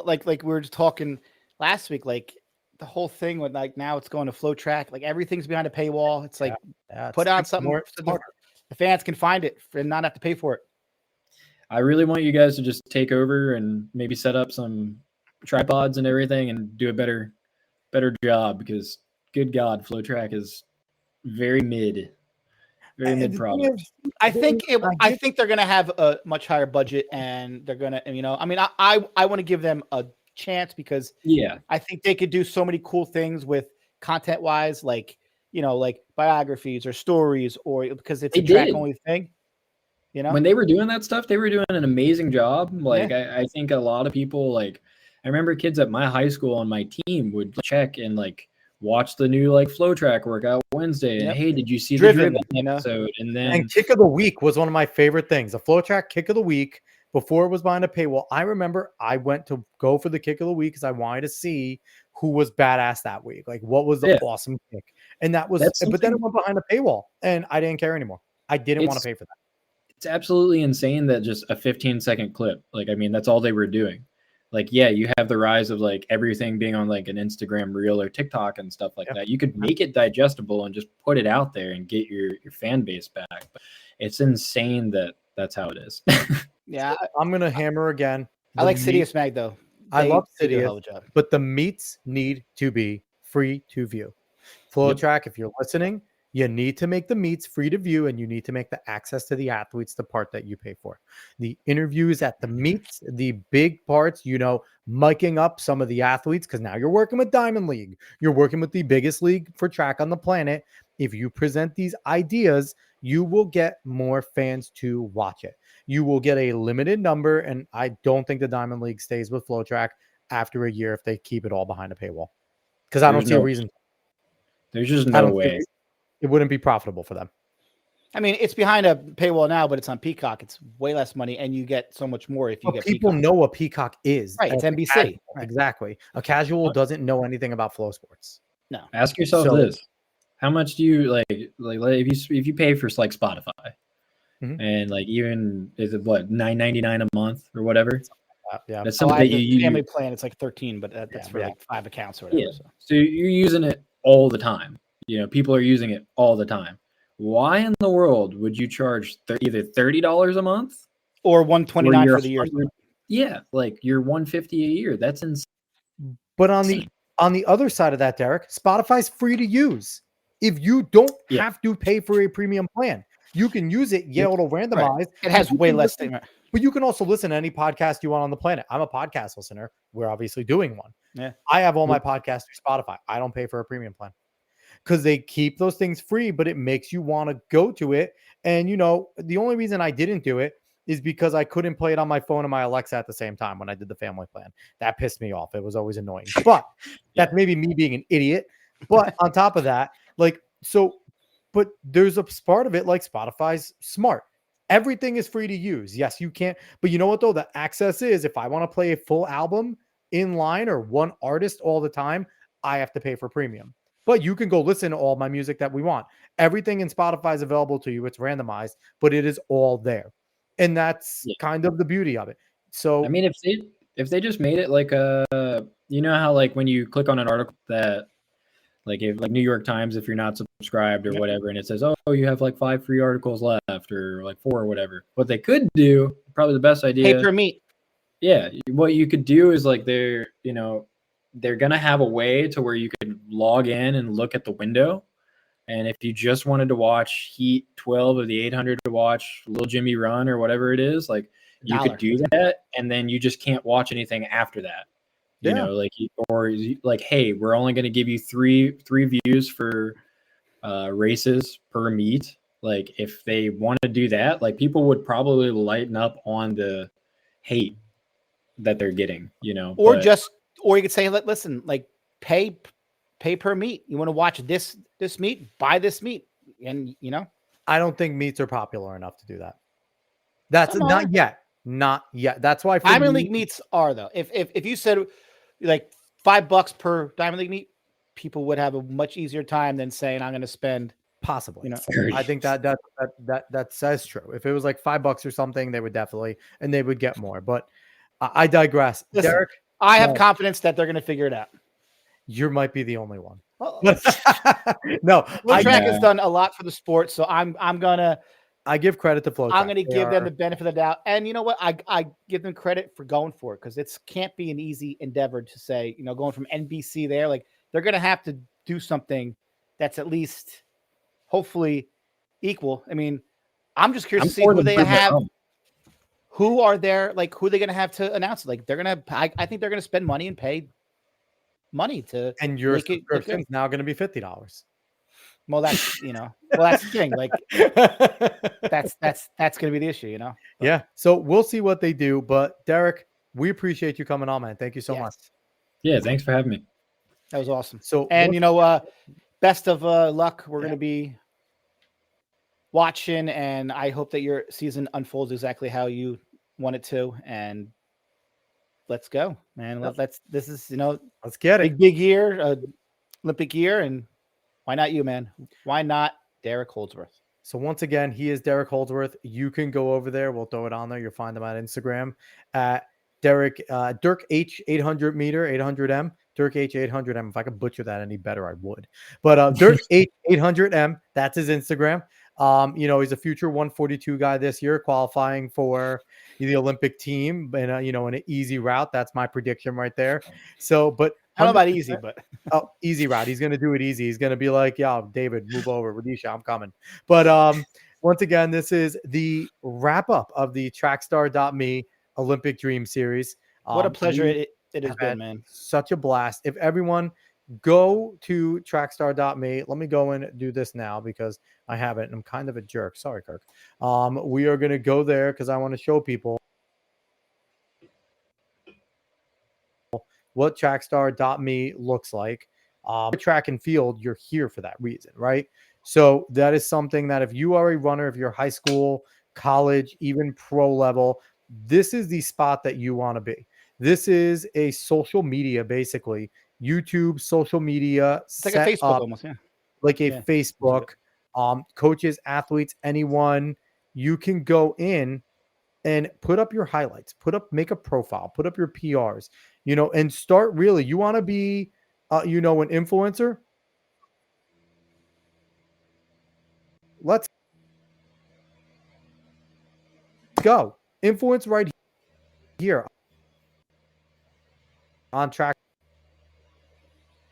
like we were just talking last week, like the whole thing with like now it's going to Flow Track, like everything's behind a paywall. It's like put out something so the fans can find it and not have to pay for it. I really want you guys to just take over and maybe set up some tripods and everything and do a better job, because good God, Flow Track is very mid product. I think they're going to have a much higher budget, and they're going to, I mean, I want to give them a chance because I think they could do so many cool things with content wise, like, like biographies or stories, or because it's a track only thing. When they were doing that stuff, they were doing an amazing job. Like I think a lot of people, like I remember kids at my high school on my team would check and like watch the new like Flow Track workout Wednesday. And hey, did you see the Driven episode? And Kick of the Week was one of my favorite things. The Flow Track Kick of the Week before it was behind a paywall. I remember I went to go for the Kick of the Week because I wanted to see who was badass that week. Like what was the awesome kick? And that was, but then it went behind a paywall and I didn't care anymore. I didn't want to pay for that. It's absolutely insane that just a 15-second clip. Like, I mean, that's all they were doing. Like, yeah, you have the rise of like everything being on like an Instagram reel or TikTok and stuff like that. You could make it digestible and just put it out there and get your fan base back. But it's insane that that's how it is. Yeah, I'm gonna hammer again. I like Sidious Mag though. I love Sidious, but the meets need to be free to view. Flow Track, if you're listening, you need to make the meets free to view, and you need to make the access to the athletes the part that you pay for. The interviews at the meets, the big parts, miking up some of the athletes, because now you're working with Diamond League. You're working with the biggest league for track on the planet. If you present these ideas, you will get more fans to watch it. You will get a limited number, and I don't think the Diamond League stays with Flow Track after a year if they keep it all behind a paywall. Because I don't see a reason. There's just no way. It wouldn't be profitable for them. I mean, it's behind a paywall now, but it's on Peacock. It's way less money, and you get so much more if you get people Peacock. know what Peacock is. Right, it's as a NBC. casual. Right. Exactly. A casual doesn't know anything about Flow Sports. No. Ask yourself this: how much do you like if you pay for like Spotify, and like even is it what $9.99 a month or whatever? Yeah, that's I something have that the family plan. It's like 13, but that's for like 5 accounts or whatever. Yeah. So you're using it all the time. You know, people are using it all the time. Why in the world would you charge either $30 a month or $129 for the year? Yeah, like you're $150 a year. That's insane. But on the other side of that, Derek, Spotify's free to use. If you don't have to pay for a premium plan, you can use it. Yeah, it'll randomize. Right. It has way less thing. But you can also listen to any podcast you want on the planet. I'm a podcast listener. We're obviously doing one. Yeah. I have all my podcasts through Spotify. I don't pay for a premium plan because they keep those things free, but it makes you want to go to it. And, you know, the only reason I didn't do it is because I couldn't play it on my phone and my Alexa at the same time when I did the family plan. That pissed me off. It was always annoying. But that's maybe me being an idiot. But on top of that, but there's a part of it like Spotify's smart. Everything is free to use. Yes, you can't. But you know what, though? The access is if I want to play a full album in line or one artist all the time, I have to pay for premium. But you can go listen to all my music that we want. Everything in Spotify is available to you. It's randomized, but it is all there. And that's kind of the beauty of it. So, I mean, if they just made it like you know how like when you click on an article that like New York Times, if you're not subscribed or whatever, and it says, oh, you have like 5 free articles left or like 4 or whatever. What they could do, probably the best idea. Pay per meet. Yeah. What you could do is like they're going to have a way to where you could log in and look at the window. And if you just wanted to watch Heat 12 of the 800 to watch Lil Jimmy Run or whatever it is, like you could do that. And then you just can't watch anything after that. You know, like, hey, we're only going to give you three views for races per meet. Like, if they want to do that, like people would probably lighten up on the hate that they're getting. You know, or you could say, listen, like pay per meet. You want to watch this meet, buy this meet, and you know. I don't think meets are popular enough to do that. That's not yet. Not yet. That's why Diamond League meets are though. If you said like $5 per Diamond League meet, people would have a much easier time than saying I'm going to spend possibly. You know, 30. I think that says true. If it was like $5 or something, they would definitely and they would get more. But I digress. Listen, Derek, I have confidence that they're going to figure it out. You might be the only one. No, Track has done a lot for the sport, so I'm gonna. I give credit to Flow. I'm going to give them the benefit of the doubt, and you know what? I give them credit for going for it because it can't be an easy endeavor to say, you know, going from NBC there, like they're going to have to do something that's at least, hopefully, equal. I mean, I'm just curious to see who they have. Who are there? Like, who are they going to have to announce it? Like, they're going to. I think they're going to spend money and pay money to. And your subscription's now going to be $50. Well, that's that's the thing. Like that's going to be the issue, you know? But, yeah. So we'll see what they do. But Derek, we appreciate you coming on, man. Thank you so much. Yeah. Thanks for having me. That was awesome. So, and best of luck. We're going to be watching, and I hope that your season unfolds exactly how you want it to. And let's go, man. Let's get it. Big year, Olympic year. And why not you, man? Why not Derek Holdsworth? So once again, he is Derek Holdsworth. You can go over there. We'll throw it on there. You'll find him on Instagram at Dirk H 800 meter 800M. Dirk H 800M. If I could butcher that any better, I would. But Dirk H 800M. That's his Instagram. He's a future 142 guy this year, qualifying for the Olympic team, and in an easy route. That's my prediction right there. So, but I don't know about easy, but easy route. He's going to do it easy. He's going to be like, yeah, David, move over. Radisha, I'm coming. But once again, this is the wrap up of the Trackstar.me Olympic Dream Series. What a pleasure it has been, man. Such a blast. If everyone go to Trackstar.me, let me go and do this now because I haven't. And I'm kind of a jerk. Sorry, Kirk. We are going to go there because I want to show people what Trackstar.me looks like. Track and field, you're here for that reason, right? So that is something that if you are a runner, if you're high school, college, even pro level, this is the spot that you want to be. This is a social media, basically YouTube social media It's like a set Facebook up almost. Yeah. like a Yeah. Facebook. Coaches, athletes, anyone, you can go in and put up your highlights, make a profile, put up your PRs, and start really. You want to be, an influencer. Let's go. Influence right here on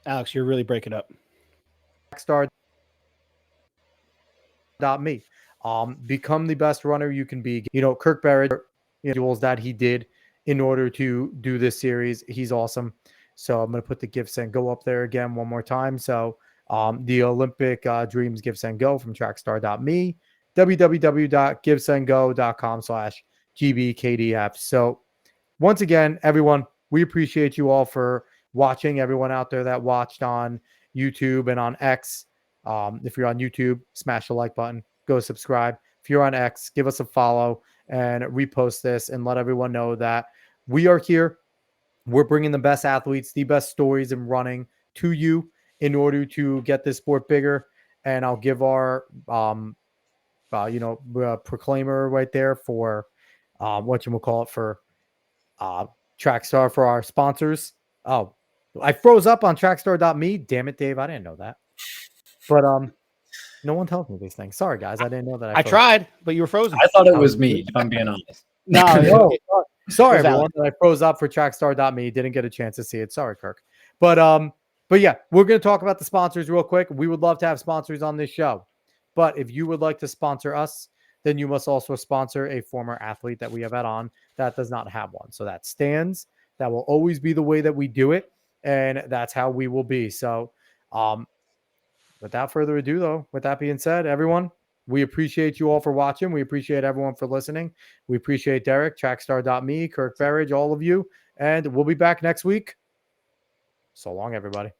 Alex, you're really breaking up. trackstar.me. Become the best runner you can be. Kirk Barrett, duels that he did in order to do this series. He's awesome. So I'm going to put the gifts and go up there again one more time. So the Olympic Dreams Gifts and Go from trackstar.me, www.givesandgo.com/GBKDF. So once again, everyone, we appreciate you all for watching. Everyone out there that watched on YouTube and on X. If you're on YouTube, smash the like button, go subscribe. If you're on X, give us a follow and repost this and let everyone know that we are here. We're bringing the best athletes, the best stories in running to you in order to get this sport bigger. And I'll give our, proclaimer right there for for Trackstar for our sponsors. Oh, I froze up on trackstar.me. Damn it, Dave. I didn't know that. But no one tells me these things. Sorry, guys. I didn't know that. I tried, but you were frozen. I thought it was me, if I'm being honest. No, sorry, was everyone. That I froze up for trackstar.me. Didn't get a chance to see it. Sorry, Kirk. But yeah, we're going to talk about the sponsors real quick. We would love to have sponsors on this show. But if you would like to sponsor us, then you must also sponsor a former athlete that we have had on that does not have one. So that stands. That will always be the way that we do it. And that's how we will be. So without further ado, though, with that being said, everyone, we appreciate you all for watching. We appreciate everyone for listening. We appreciate Derek, trackstar.me, Kirk Berridge, all of you. And we'll be back next week. So long, everybody.